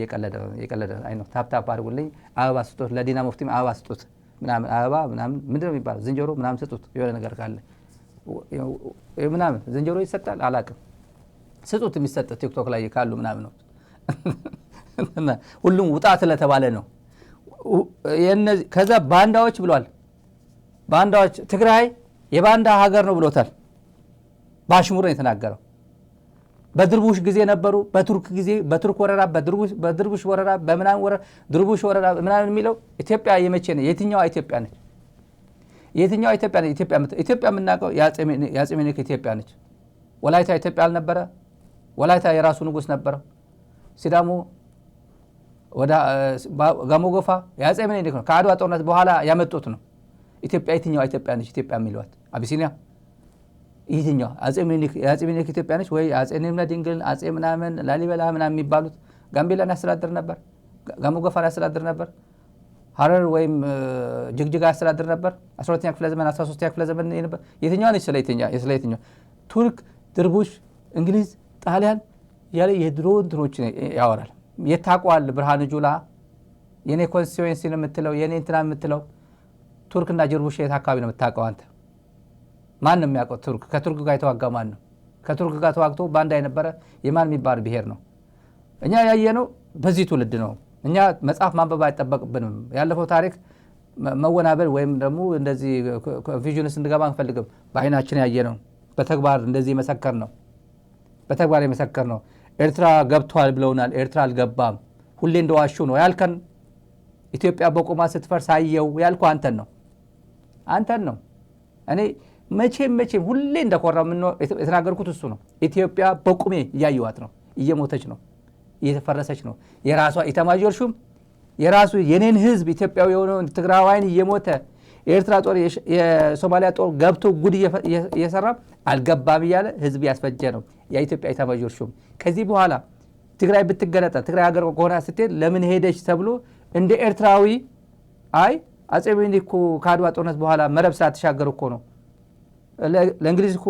የቀለደ አይ ነው። ታፕታፕ አድርጉልኝ፣ አበባ ስጡት፣ ለዲና ሙፍቲም አበባ ስጡት ምናምን አበባ ምናምን ምንድን ነው የሚባለው? ዝንጀሮ ምናምን ስጡት፣ የሆነ ነገር ካለ ምናምን ዝንጀሮ ይሰጣል አላውቅም። ስጡት የሚሰጥ ቲክቶክ ላይ ካሉ ምናምን ነው። ሁሉም ውጣ ስለተባለ ነው። ከዛ ባንዳዎች ብሏል። ባንዳዎች ትግራይ የባንዳ ሀገር ነው ብሎታል። በአሽሙር ነው የተናገረው። በድርቡሽ ጊዜ ነበሩ። በቱርክ ጊዜ በቱርክ ወረራ በድርቡሽ ወረራ በምናምን ወረራ ድርቡሽ ወረራ ምናምን የሚለው ኢትዮጵያ የመቼ ነው? የትኛዋ ኢትዮጵያ ነች? የትኛዋ ኢትዮጵያ ነች? ኢትዮጵያ የምናውቀው የአጼ ምኒልክ ኢትዮጵያ ነች። ወላይታ ኢትዮጵያ አልነበረ? ወላይታ የራሱ ንጉስ ነበረ። ሲዳሞ ወደ ጋሞ ጎፋ የአጼ ምኒልክ ነው። ከአድዋ ጦርነት በኋላ ያመጡት ነው። ኢትዮጵያ የትኛዋ ኢትዮጵያ ነች? ኢትዮጵያ የሚሏት አቢሲኒያ የትኛዋ? አጼ ምኒልክ ኢትዮጵያ ነች ወይ? አጼ ንምነ ድንግል አጼ ምናምን ላሊበላ ምናምን የሚባሉት ጋምቤላን ያስተዳድር ነበር። ጋሞ ጎፋን ያስተዳድር ነበር። ሀረር ወይም ጅግጅጋ ያስተዳድር ነበር። 12ኛ ክፍለ ዘመን 13ኛ ክፍለ ዘመን ነበር። የትኛዋ ነች? ስለ የትኛዋ? ቱርክ፣ ድርቡሽ፣ እንግሊዝ፣ ጣሊያን ያለ የድሮ እንትኖች ያወራል። የታቋል ብርሃኑ ጁላ የኔ ኮንስቲትዩንሲ ነው የምትለው የኔ እንትና የምትለው ቱርክና ድርቡሽ የት አካባቢ ነው የምታውቀው አንተ? ማን ነው የሚያውቀው? ቱርክ ከቱርክ ጋር የተዋጋ ማን ነው? ከቱርክ ጋር ተዋግቶ ባንዳ የነበረ የማን የሚባል ብሔር ነው? እኛ ያየነው በዚህ ትውልድ ነው። እኛ መጽሐፍ ማንበብ አይጠበቅብንም። ያለፈው ታሪክ መወናበል ወይም ደግሞ እንደዚህ ቪዥንስ እንድገባ አንፈልግም። በአይናችን ያየነው በተግባር እንደዚህ መሰከር ነው። በተግባር የመሰከር ነው። ኤርትራ ገብቷል ብለውናል። ኤርትራ አልገባም። ሁሌ እንደዋሹ ነው ያልከን። ኢትዮጵያ በቁማ ስትፈርስ አየው ያልኩ አንተን ነው። እኔ መቼም ሁሌ እንደኮራ የተናገርኩት እሱ ነው። ኢትዮጵያ በቁሜ እያየዋት ነው። እየሞተች ነው፣ እየተፈረሰች ነው። የራሷ ኢታማዦር ሹም የራሱ የኔን ህዝብ ኢትዮጵያዊ የሆነውን ትግራዋይን እየሞተ የኤርትራ ጦር የሶማሊያ ጦር ገብቶ ጉድ እየሰራ አልገባም እያለ ህዝብ ያስፈጀ ነው የኢትዮጵያ ኢታማዦር ሹም። ከዚህ በኋላ ትግራይ ብትገነጠል ትግራይ ሀገር ከሆነ ስትሄድ ለምን ሄደች ተብሎ እንደ ኤርትራዊ አይ አጼ ምኒልክ ከአድዋ ጦርነት በኋላ መረብ ሳትሻገር እኮ ነው ለእንግሊዝ እኮ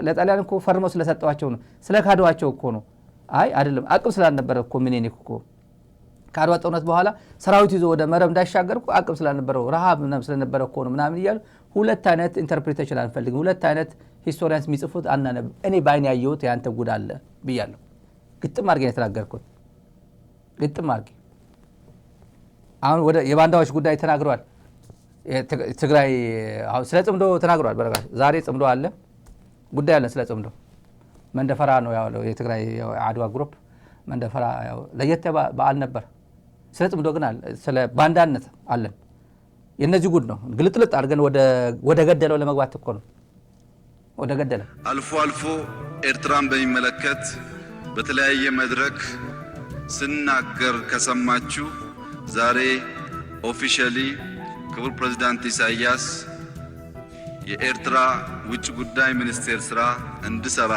ለጣሊያን እኮ ፈርመው ስለሰጠዋቸው ነው ስለ ካድዋቸው እኮ ነው። አይ አይደለም አቅም ስላልነበረ እኮ ምኒልክ እኮ ከአድዋ ጦርነት በኋላ ሰራዊት ይዞ ወደ መረብ እንዳይሻገር እኮ አቅም ስላልነበረው ረሃብ ስለነበረ እኮ ነው ምናምን እያሉ ሁለት አይነት ኢንተርፕሪቴሽን አንፈልግም። ሁለት አይነት ሂስቶሪያንስ የሚጽፉት አናነብ። እኔ ባይኔ ያየሁት ያንተ ጉድ አለ ብያለሁ። ግጥም አድርጌ የተናገርኩት ግጥም አድርጌ። አሁን ወደ የባንዳዎች ጉዳይ ተናግረዋል። ትግራይ ስለ ጽምዶ ተናግረዋል። በረጋ ዛሬ ጽምዶ አለ ጉዳይ አለ። ስለ ጽምዶ መንደፈራ ነው ያለው የትግራይ አድዋ ግሩፕ መንደፈራ ያው ለየት በዓል ነበር። ስለ ጽምዶ ግን አለ ስለ ባንዳነት አለን። የነዚህ ጉድ ነው ግልጥልጥ አድርገን ወደ ገደለው ለመግባት እኮ ነው ወደ ገደለ። አልፎ አልፎ ኤርትራን በሚመለከት በተለያየ መድረክ ስናገር ከሰማችሁ ዛሬ ኦፊሻሊ ክቡር ፕሬዝዳንት ኢሳያስ የኤርትራ ውጭ ጉዳይ ሚኒስቴር ስራ እንድሰራ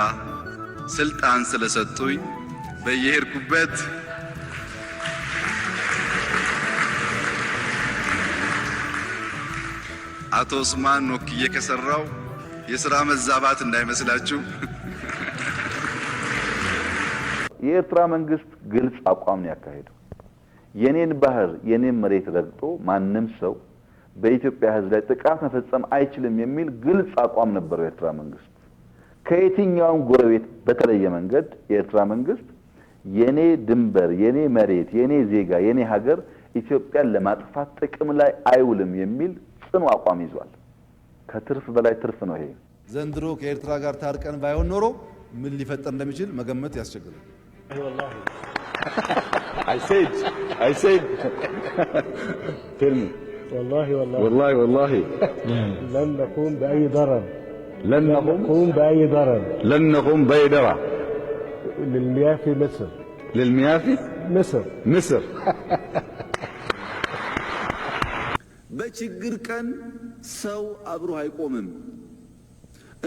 ስልጣን ስለሰጡኝ በየሄድኩበት አቶ ኡስማን ወክዬ ከሰራው የሥራ መዛባት እንዳይመስላችሁ። የኤርትራ መንግስት ግልጽ አቋም ነው ያካሄደው። የኔን ባህር የኔን መሬት ረግጦ ማንም ሰው በኢትዮጵያ ሕዝብ ላይ ጥቃት መፈጸም አይችልም የሚል ግልጽ አቋም ነበረው የኤርትራ መንግስት። ከየትኛውም ጎረቤት በተለየ መንገድ የኤርትራ መንግስት የኔ ድንበር፣ የኔ መሬት፣ የኔ ዜጋ፣ የኔ ሀገር ኢትዮጵያን ለማጥፋት ጥቅም ላይ አይውልም የሚል ጽኑ አቋም ይዟል። ከትርፍ በላይ ትርፍ ነው ይሄ። ዘንድሮ ከኤርትራ ጋር ታርቀን ባይሆን ኖሮ ምን ሊፈጠር እንደሚችል መገመት ያስቸግራል። I said tell me والله لن نقوم بأي ضرر لن نقوم بأي ضرر للمياه في مصر للمياه في مصر በችግር ቀን ሰው አብሮ አይቆምም።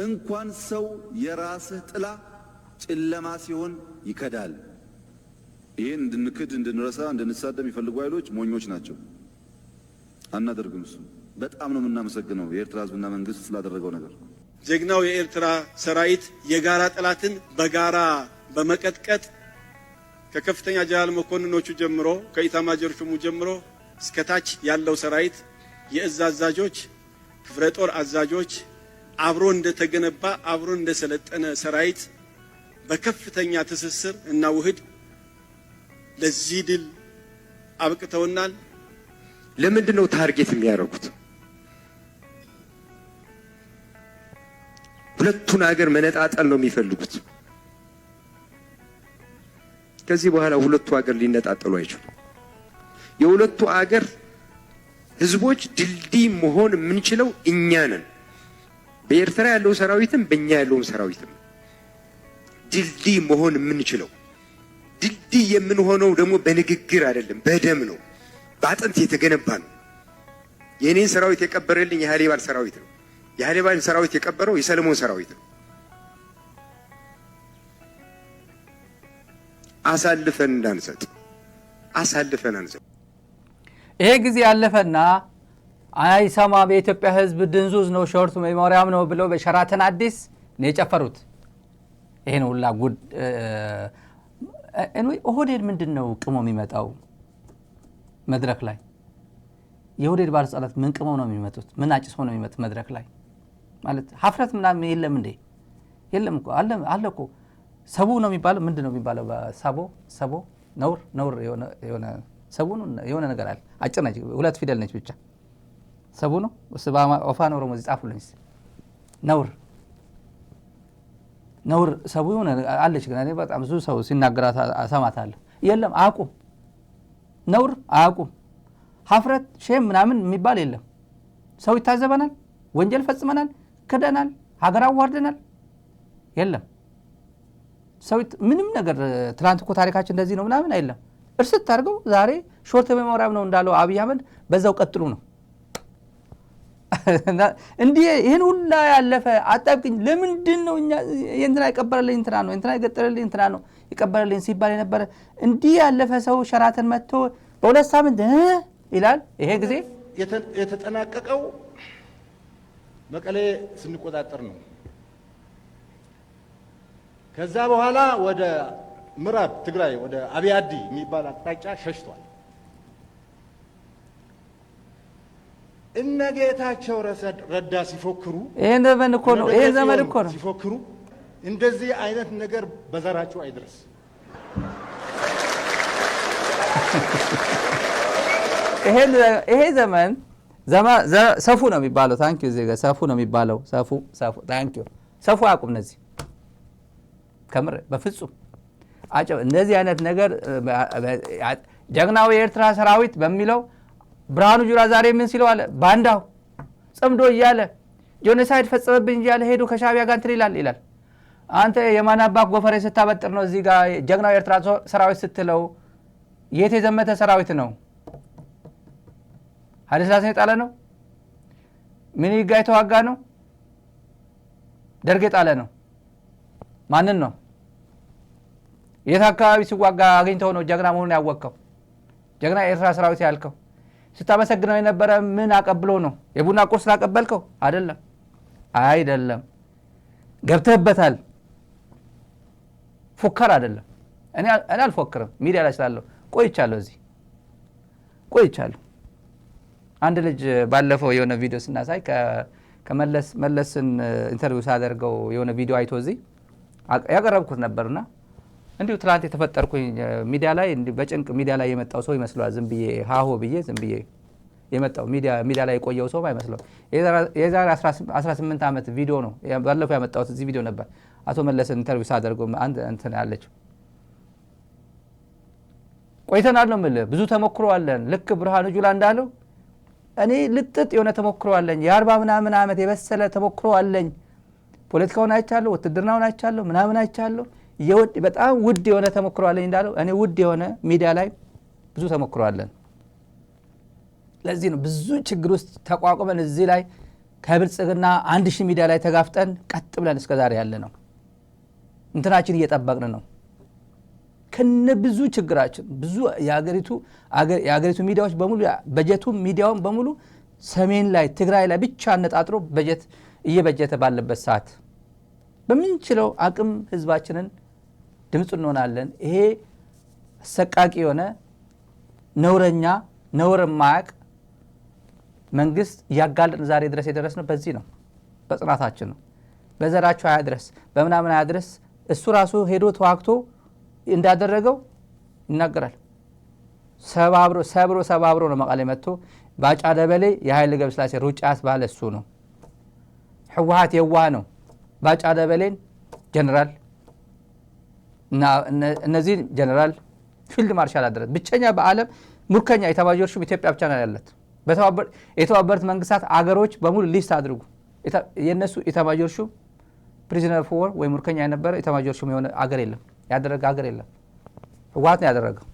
እንኳን ሰው የራስህ ጥላ ጨለማ ሲሆን ይከዳል። ይሄን እንድንክድ፣ እንድንረሳ፣ እንድንሳደም የሚፈልጉ ኃይሎች ሞኞች ናቸው። አናደርግም። እሱ በጣም ነው የምናመሰግነው የኤርትራ ሕዝብና መንግስት ስላደረገው ነገር። ጀግናው የኤርትራ ሰራዊት የጋራ ጠላትን በጋራ በመቀጥቀጥ ከከፍተኛ ጀነራል መኮንኖቹ ጀምሮ ከኢታማዦር ሹሙ ጀምሮ እስከታች ያለው ሰራዊት የእዝ አዛዦች፣ ክፍለ ጦር አዛዦች አብሮ እንደተገነባ አብሮ እንደሰለጠነ ሰራዊት በከፍተኛ ትስስር እና ውህድ ለዚህ ድል አብቅተውናል። ለምንድን ነው ታርጌት የሚያደርጉት? ሁለቱን ሀገር መነጣጠል ነው የሚፈልጉት። ከዚህ በኋላ ሁለቱ ሀገር ሊነጣጠሉ አይችሉም። የሁለቱ ሀገር ህዝቦች ድልድይ መሆን የምንችለው እኛ ነን። በኤርትራ ያለው ሰራዊትም በእኛ ያለውም ሰራዊትም ድልድይ መሆን የምንችለው። ድልድይ የምንሆነው ደግሞ በንግግር አይደለም፣ በደም ነው፣ በአጥንት የተገነባ ነው። የኔን ሰራዊት የቀበረልኝ የሃሊባል ሰራዊት ነው። የሃሊባል ሰራዊት የቀበረው የሰለሞን ሰራዊት ነው። አሳልፈን እንዳንሰጥ፣ አሳልፈን አንሰጥ። ይሄ ጊዜ ያለፈና አይሰማም የኢትዮጵያ ህዝብ ድንዙዝ ነው ሾርት ሜሞሪያም ነው ብለው በሸራተን አዲስ ነው የጨፈሩት። ይሄን ሁላ ጉድ ኦህዴድ ምንድነው ቅሞ የሚመጣው መድረክ ላይ? የኦህዴድ ባለስልጣናት ምን ቅመው ነው የሚመጡት? ምን አጭሰው ነው የሚመጡት መድረክ ላይ? ማለት ሀፍረት ምናምን የለም እንዴ? የለም እኮ አለ እኮ። ሰቡ ነው የሚባለው። ምንድነው የሚባለው? ሰቦ ነውር የሆነ ሰቡ ነው የሆነ ነገር አለ። አጭር ነች፣ ሁለት ፊደል ነች ብቻ። ሰቡ ነው ኦፋን ኦሮሞ ጻፉልኝ። ነውር ሰቡ የሆነ አለች። ግን እኔ በጣም ብዙ ሰው ሲናገራት አሰማታለሁ። የለም አቁም፣ ነውር አቁም፣ ሀፍረት ሼም ምናምን የሚባል የለም። ሰው ይታዘበናል፣ ወንጀል ፈጽመናል፣ ክደናል፣ ሀገር አዋርደናል። የለም ሰው ምንም ነገር ትላንት እኮ ታሪካችን እንደዚህ ነው ምናምን አይደለም። እርስት አድርገው ዛሬ ሾርት ሜሞሪያም ነው እንዳለው አብይ አህመድ በዛው ቀጥሉ ነው። እንዲህ ይሄን ሁላ ያለፈ አጣብቅኝ ለምንድን ነው እኛ የእንትና የቀበረልኝ እንትና ነው እንትና የገጠረልኝ እንትና ነው የቀበረልኝ ሲባል የነበረ እንዲህ ያለፈ ሰው ሸራተን መጥቶ በሁለት ሳምንት ይላል። ይሄ ጊዜ የተጠናቀቀው መቀሌ ስንቆጣጠር ነው። ከዛ በኋላ ወደ ምዕራብ ትግራይ ወደ አብያዲ የሚባል አቅጣጫ ሸሽቷል። እነጌታቸው ረዳ ሲፎክሩ ይሄን ዘመን እኮ ነው፣ ይሄ ዘመን እኮ ነው ሲፎክሩ እንደዚህ አይነት ነገር በዘራቸው አይድረስ። ይሄ ዘመን ሰፉ ነው የሚባለው። ታንኪዩ ዜጋ ሰፉ ነው የሚባለው። ሰፉ ታንኪዩ ሰፉ አቁም። እነዚህ ከምር በፍጹም አጨው እንደዚህ አይነት ነገር ጀግናው የኤርትራ ሰራዊት በሚለው ብርሃኑ ጁላ ዛሬ ምን ሲለው አለ? ባንዳው ጽምዶ እያለ ጄኖሳይድ ፈጸመብኝ እያለ ሄዶ ከሻቢያ ጋር እንትን ይላል። አንተ የማናባክ ጎፈሬ ስታበጥር ነው እዚህ ጋር ጀግናው የኤርትራ ሰራዊት ስትለው የት የዘመተ ሰራዊት ነው? ኃይለ ሥላሴን የጣለ ነው? ምኒልክ ጋር የተዋጋ ነው? ደርግ የጣለ ነው? ማንን ነው? የት አካባቢ ሲዋጋ አግኝተው ነው ጀግና መሆኑን ያወቀው? ጀግና የኤርትራ ሰራዊት ያልከው ስታመሰግነው የነበረ ምን አቀብሎ ነው? የቡና ቁርስ አቀበልከው? አይደለም ገብተህበታል። ፉከር አይደለም። እኔ አልፎክርም። ሚዲያ ላይ ስላለሁ ቆይቻለሁ፣ እዚህ ቆይቻለሁ። አንድ ልጅ ባለፈው የሆነ ቪዲዮ ስናሳይ ከመለስን ኢንተርቪው ሳደርገው የሆነ ቪዲዮ አይቶ እዚህ ያቀረብኩት ነበርና እንዲሁ ትላንት የተፈጠርኩኝ ሚዲያ ላይ በጭንቅ ሚዲያ ላይ የመጣው ሰው ይመስላል። ዝም ብዬ ሃሆ ብዬ ዝም ብዬ የመጣው ሚዲያ ላይ የቆየው ሰው አይመስለው። የዛሬ 18 ዓመት ቪዲዮ ነው ባለፈው ያመጣሁት። እዚህ ቪዲዮ ነበር አቶ መለስን ኢንተርቪው ሳደርገው አንድ እንትን ያለችው ቆይተናል ነው የምልህ። ብዙ ተሞክሮ አለን። ልክ ብርሃኑ ጁላ እንዳለው እኔ ልጥጥ የሆነ ተሞክሮ አለኝ። የ40 ምናምን ዓመት የበሰለ ተሞክሮ አለኝ። ፖለቲካውን አይቻለሁ፣ ውትድርናውን አይቻለሁ፣ ምናምን አይቻለሁ። በጣም ውድ የሆነ ተሞክሮ አለኝ እንዳለው እኔ ውድ የሆነ ሚዲያ ላይ ብዙ ተሞክሮ አለን። ለዚህ ነው ብዙ ችግር ውስጥ ተቋቁመን እዚህ ላይ ከብልጽግና 1000 ሚዲያ ላይ ተጋፍጠን ቀጥ ብለን እስከዛሬ ያለ ነው። እንትናችን እየጠበቅን ነው። ከነ ብዙ ችግራችን ብዙ የሀገሪቱ ሚዲያዎች በሙሉ በጀቱም ሚዲያውም በሙሉ ሰሜን ላይ ትግራይ ላይ ብቻ አነጣጥሮ በጀት እየበጀተ ባለበት ሰዓት በምንችለው አቅም ህዝባችንን ድምጽ እንሆናለን። ይሄ አሰቃቂ የሆነ ነውረኛ ነውር ማያቅ መንግስት ያጋለጥን ዛሬ ድረስ የደረስነው በዚህ ነው፣ በጽናታችን ነው። በዘራቸው አያድረስ በምናምን አያድረስ። እሱ ራሱ ሄዶ ተዋክቶ እንዳደረገው ይናገራል። ሰባብሮ ነው መቀሌ መጥቶ ባጫ ደበሌ የኃይለ ገብረስላሴ ሩጫ ያስባለ እሱ ነው። ህወሓት የዋህ ነው። ባጫ ደበሌን ጀነራል እና እነዚህ ጀነራል ፊልድ ማርሻል አደረገ ብቸኛ በዓለም ሙርከኛ ኤታማዦር ሹም ኢትዮጵያ ብቻ ነው ያለት። የተባበሩት መንግስታት አገሮች በሙሉ ሊስት አድርጉ የነሱ ኤታማዦር ሹም ፕሪዝነር ኦፍ ዋር ወይ ሙርከኛ የነበረ ኤታማዦር ሹም የሆነ አገር የለም፣ ያደረገ አገር የለም። ህወሓት ነው ያደረገው።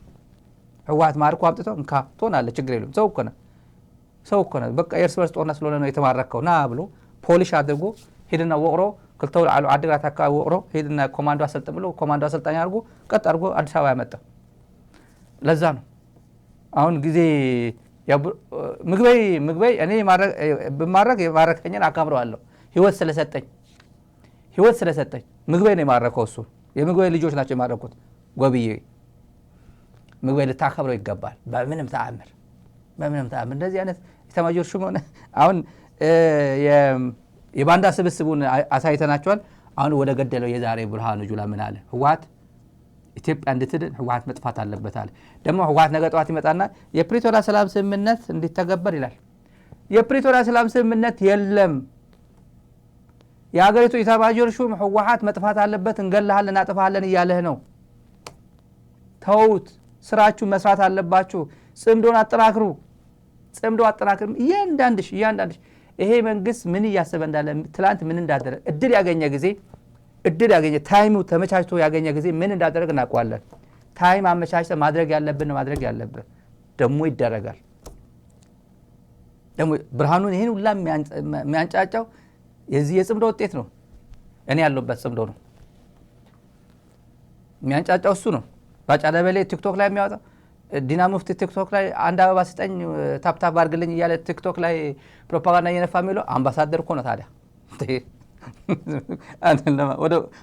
ህወሓት ማርኮ አምጥቶ እንካ ትሆናለህ ችግር የለም ሰው እኮ ነው በቃ የእርስ በርስ ጦርነት ስለሆነ ነው የተማረከው ና ብሎ ፖሊሽ አድርጎ ሄድና ወቅሮ ክልተው አድግራት አካባቢ ወቅሮ ሄድና ኮማንዶ አሰልጥን ብሎ ኮማንዶ አሰልጣኝ አድርጎ ቀጥ አድርጎ አዲስ አበባ ያመጣ። ለዛ ነው አሁን ጊዜ ምግበይ እኔ ብማረክ የማረከኝን አከብረዋለሁ ህይወት ስለሰጠኝ ምግበይ ነው የማረከው። እሱ የምግበይ ልጆች ናቸው የማረኩት። ጎብዬ ምግበይ ልታከብረው ይገባል። በምንም ተአምር እንደዚህ አይነት ኤታማዦር ሹም ሆነ አሁን የባንዳ ስብስቡን አሳይተናቸዋል። አሁን ወደ ገደለው የዛሬ ብርሃኑ ጁላ ምን አለ? ህወሓት ኢትዮጵያ እንድትድን ህወሓት መጥፋት አለበት አለ። ደግሞ ህወሓት ነገ ጠዋት ይመጣና የፕሪቶሪያ ሰላም ስምምነት እንዲተገበር ይላል። የፕሪቶሪያ ሰላም ስምምነት የለም። የሀገሪቱ ኤታማዦር ሹም ህወሓት መጥፋት አለበት እንገላሃለን እናጥፋለን እያለህ ነው። ተውት፣ ስራችሁ መስራት አለባችሁ። ጽምዶን አጠናክሩ። እያንዳንድሽ ይሄ መንግስት ምን እያሰበ እንዳለ ትላንት ምን እንዳደረገ እድል ያገኘ ታይሙ ተመቻችቶ ያገኘ ጊዜ ምን እንዳደረገ እናውቀዋለን። ታይም አመቻችተ ማድረግ ያለብን ደግሞ ይደረጋል። ደግሞ ብርሃኑን ይሄን ሁላ የሚያንጫጫው የዚህ የጽምዶ ውጤት ነው። እኔ ያለሁበት ጽምዶ ነው የሚያንጫጫው እሱ ነው። ባጫ ደበሌ ቲክቶክ ላይ የሚያወጣው ዲና ሙፍቲ ቲክቶክ ላይ አንድ አበባ ስጠኝ ታፕታፕ አድርግልኝ እያለ ቲክቶክ ላይ ፕሮፓጋንዳ እየነፋ የሚለው አምባሳደር እኮ ነው። ታዲያ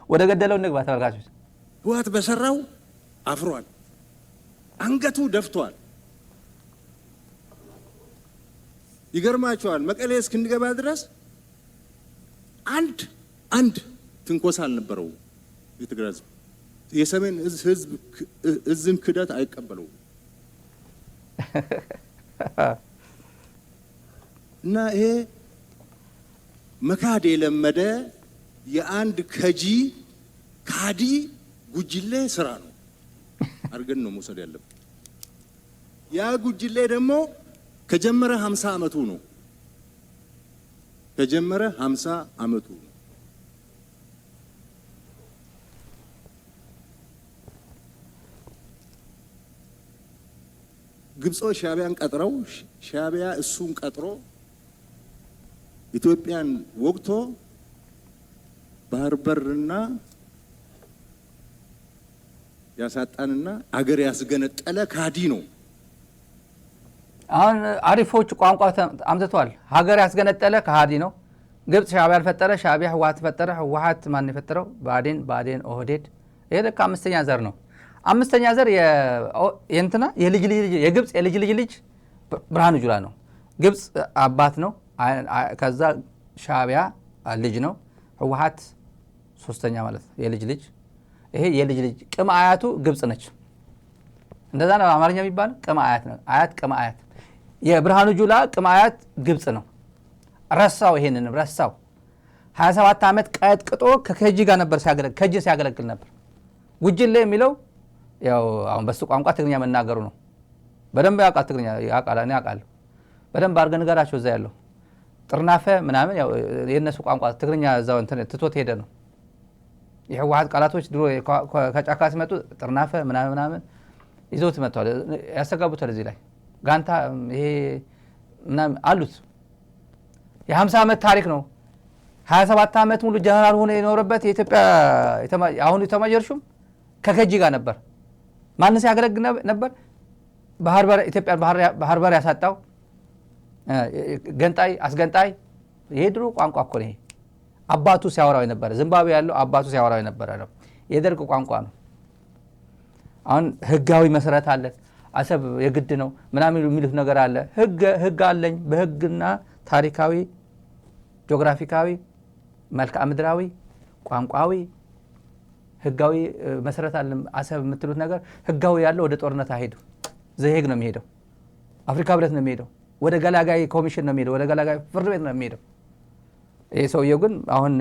ወደ ገደለው እንግባ ተመልካቾች። ህወሓት በሰራው አፍሯል፣ አንገቱ ደፍቷል። ይገርማቸዋል። መቀሌ እስክንገባ ድረስ አንድ ትንኮሳ አልነበረው። የትግራይ ህዝብ የሰሜን ህዝብ እዝን ክደት አይቀበለው እና ይሄ መካድ የለመደ የአንድ ካዲ ጉጅሌ ስራ ነው አድርገን ነው መውሰድ ያለብን። ያ ጉጅሌ ደግሞ ከጀመረ 50 ዓመቱ ነው። ግብጾች ሻዕቢያን ቀጥረው ሻዕቢያ እሱን ቀጥሮ ኢትዮጵያን ወግቶ ባህር በርና ያሳጣንና አገር ያስገነጠለ ካዲ ነው። አሁን አሪፎች ቋንቋ አምጥቷል። ሀገር ያስገነጠለ ካዲ ነው። ግብጽ ሻዕቢያን ፈጠረ፣ ሻዕቢያ ህወሓት ፈጠረ። ህወሓት ማን የፈጠረው? ብአዴን ኦህዴድ። ይሄ ልክ አምስተኛ ዘር ነው። አምስተኛ ዘር የግብጽ የልጅ ልጅ ብርሃኑ ጁላ ነው። ግብጽ አባት ነው። ከዛ ሻዕቢያ ልጅ ነው። ህወሓት ሶስተኛ ማለት የልጅ ልጅ። ይሄ የልጅ ልጅ ቅም አያቱ ግብጽ ነች። እንደዛ ነው አማርኛ የሚባል ቅም አያት ነው። አያት ቅም አያት። የብርሃኑ ጁላ ቅም አያት ግብጽ ነው። ይሄንን ረሳው። 27 ዓመት ቀጥቅጦ ከከጂ ጋር ነበር ሲያገለግል ነበር። ጉጅሌ የሚለው ያው አሁን በሱ ቋንቋ ትግርኛ መናገሩ ነው። በደንብ ያውቃል ትግርኛ እኔ አውቃለሁ። በደንብ አድርገን ንገራቸው እዛ ያለው ጥርናፈ ምናምን ያው የነሱ ቋንቋ ትግርኛ እዛው እንትን ትቶት ሄደ ነው። የህወሓት ቃላቶች ድሮ ከጫካ ሲመጡ ጥርናፈ ምናምን ይዘውት መጥተዋል። ያስተጋቡታል እዚህ ላይ ጋንታ ይሄ ምናምን አሉት። የ50 ዓመት ታሪክ ነው። 27 ዓመት ሙሉ ጀነራል ሆኖ የኖረበት የኢትዮጵያ አሁን ኤታማዦር ሹም ከከጂ ጋር ነበር። ማንስ ያገለግል ነበር? ኢትዮጵያ ባህር በር ያሳጣው ገንጣይ አስገንጣይ። ይሄ ድሮ ቋንቋ እኮ ነው። አባቱ ሲያወራው የነበረ ዝምባብዌ ያለው አባቱ ሲያወራው የነበረ ነው። የደርግ ቋንቋ ነው። አሁን ህጋዊ መሰረት አለ። አሰብ የግድ ነው ምናምን የሚሉት ነገር አለ። ህግ አለኝ። በህግና ታሪካዊ፣ ጂኦግራፊካዊ፣ መልክዓ ምድራዊ፣ ቋንቋዊ ህጋዊ መሰረት አለ። አሰብ የምትሉት ነገር ህጋዊ ያለው ወደ ጦርነት አይሄድም። ዘሄግ ነው የሚሄደው። አፍሪካ ህብረት ነው የሚሄደው። ወደ ገላጋይ ኮሚሽን ነው የሚሄደው። ወደ ገላጋይ ፍርድ ቤት ነው የሚሄደው። ይሄ ሰውየው ግን አሁን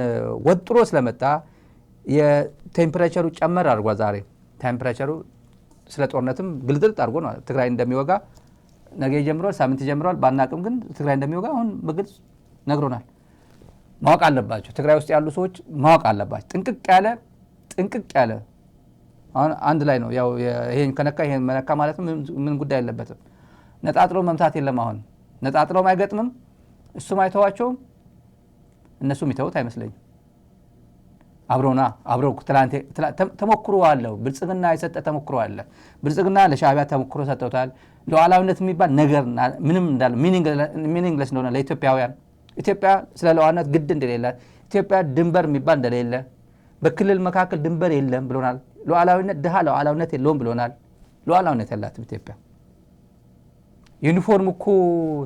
ወጥሮ ስለመጣ የቴምፕሬቸሩ ጨመር አድርጓል። ዛሬ ቴምፕሬቸሩ ስለ ጦርነትም ግልጥልጥ አድርጎ ነው ትግራይ እንደሚወጋ ነገ ይጀምራል፣ ሳምንት ይጀምራል ባናቅም ግን ትግራይ እንደሚወጋ አሁን በግልጽ ነግሮናል። ማወቅ አለባቸው ትግራይ ውስጥ ያሉ ሰዎች ማወቅ አለባቸው። ጥንቅቅ ያለ አሁን አንድ ላይ ነው ያው ይሄን ከነካ ይሄን መነካ ማለት ምን ጉዳይ የለበትም። ነጣጥሎ መምታት የለም። አሁን ነጣጥሎ አይገጥምም። እሱም አይተዋቸውም እነሱም ይተውት አይመስለኝም። አብረው ትላንት ተሞክሮ አለው። ብልጽግና የሰጠ ተሞክሮ አለ። ብልጽግና ለሻዕቢያ ተሞክሮ ሰጥተውታል። ሉዓላዊነት የሚባል ነገር ምንም እንዳለ ሚኒንግለስ እንደሆነ ለኢትዮጵያውያን ኢትዮጵያ ስለ ሉዓላዊነት ግድ እንደሌለ ኢትዮጵያ ድንበር የሚባል እንደሌለ በክልል መካከል ድንበር የለም ብሎናል። ሉዓላዊነት ድሃ ሉዓላዊነት የለውም ብሎናል። ሉዓላዊነት ያላት ኢትዮጵያ ዩኒፎርም እኮ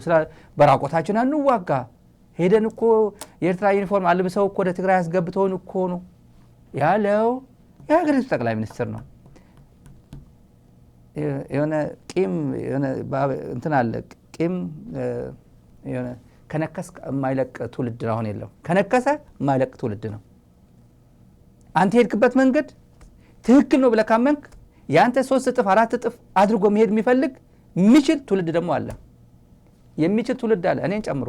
ስለ በራቆታችን አንዋጋ ሄደን እኮ የኤርትራ ዩኒፎርም አልብሰው እኮ ወደ ትግራይ ያስገብተውን እኮ ነው ያለው የሀገሪቱ ጠቅላይ ሚኒስትር ነው። የሆነ ቂም የሆነ እንትን አለ ቂም የሆነ ከነከስ የማይለቅ ትውልድ አሁን የለም። ከነከሰ የማይለቅ ትውልድ ነው። አንተ ሄድክበት መንገድ ትክክል ነው ብለህ ካመንክ ያንተ 3 እጥፍ 4 እጥፍ አድርጎ መሄድ የሚፈልግ የሚችል ትውልድ ደግሞ አለ። የሚችል ትውልድ አለ እኔን ጨምሮ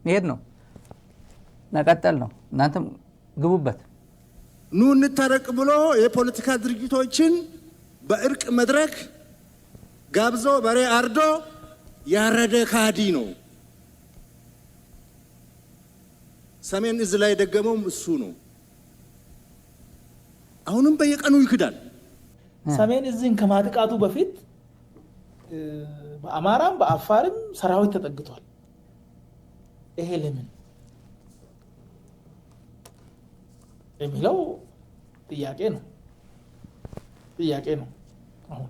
መሄድ ነው መቀጠል ነው። እናንተም ግቡበት። ኑ እንታረቅ ብሎ የፖለቲካ ድርጅቶችን በእርቅ መድረክ ጋብዞ በሬ አርዶ ያረደ ካዲ ነው። ሰሜን እዝ ላይ ደገመውም እሱ ነው። አሁንም በየቀኑ ይክዳል። ሰሜን እዝን ከማጥቃቱ በፊት በአማራም በአፋርም ሰራዊት ተጠግቷል። ይሄ ለምን የሚለው ጥያቄ ነው። አሁን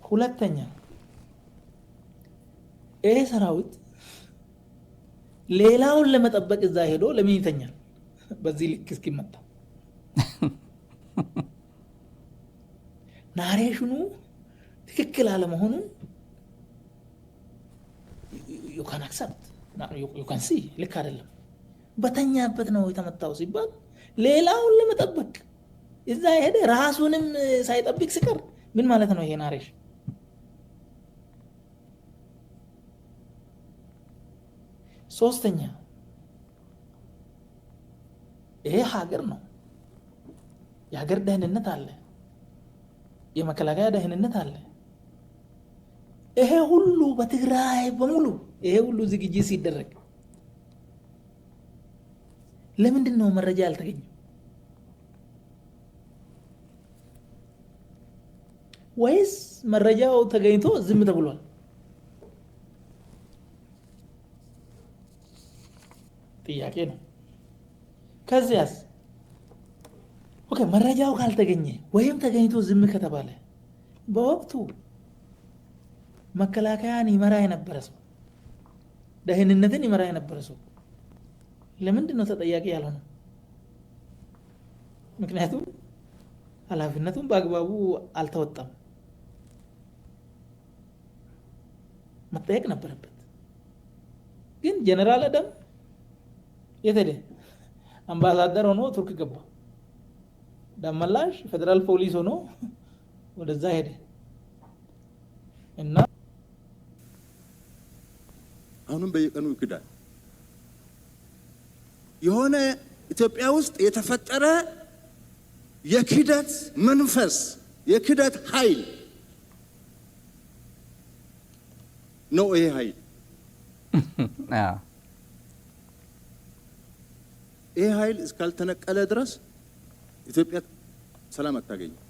ሁለተኛ ይሄ ሰራዊት ሌላውን ለመጠበቅ እዛ ሄዶ ለምን ይተኛል? በዚህ ልክ እስኪመጣ ናሬሽኑ ትክክል አለመሆኑን you can accept you can see ልክ አይደለም። በተኛበት ነው የተመታው ሲባል ሌላውን ለመጠበቅ እዛ ሄደ ራሱንም ሳይጠብቅ ሲቀር ምን ማለት ነው? ይሄ ናሬሽን ሶስተኛ ይሄ ሀገር ነው። የሀገር ደህንነት አለ፣ የመከላከያ ደህንነት አለ። ይሄ ሁሉ በትግራይ በሙሉ ይሄ ሁሉ ዝግጅት ሲደረግ ለምንድን ነው መረጃ ያልተገኘው? ወይስ መረጃው ተገኝቶ ዝም ተብሏል? ጥያቄ ነው። ከዚያስ ኦኬ መረጃው ካልተገኘ ወይም ተገኝቶ ዝም ከተባለ በወቅቱ መከላከያን ይመራ የነበረ ሰው ደህንነትን ይመራ የነበረ ሰው ለምንድን ነው ተጠያቂ ያልሆነው? ምክንያቱም ኃላፊነቱን በአግባቡ አልተወጣም። መጠየቅ ነበረበት። ግን ጀነራል አደም የት ሄደ? አምባሳደር ሆኖ ቱርክ ገባ። ደመላሽ ፌደራል ፖሊስ ሆኖ ወደዛ ሄደ እና አሁንም በየቀኑ ይክዳል። የሆነ ኢትዮጵያ ውስጥ የተፈጠረ የክደት መንፈስ የክደት ኃይል ነው። ይሄ ኃይል ይሄ ኃይል እስካልተነቀለ ድረስ ኢትዮጵያ ሰላም አታገኝም።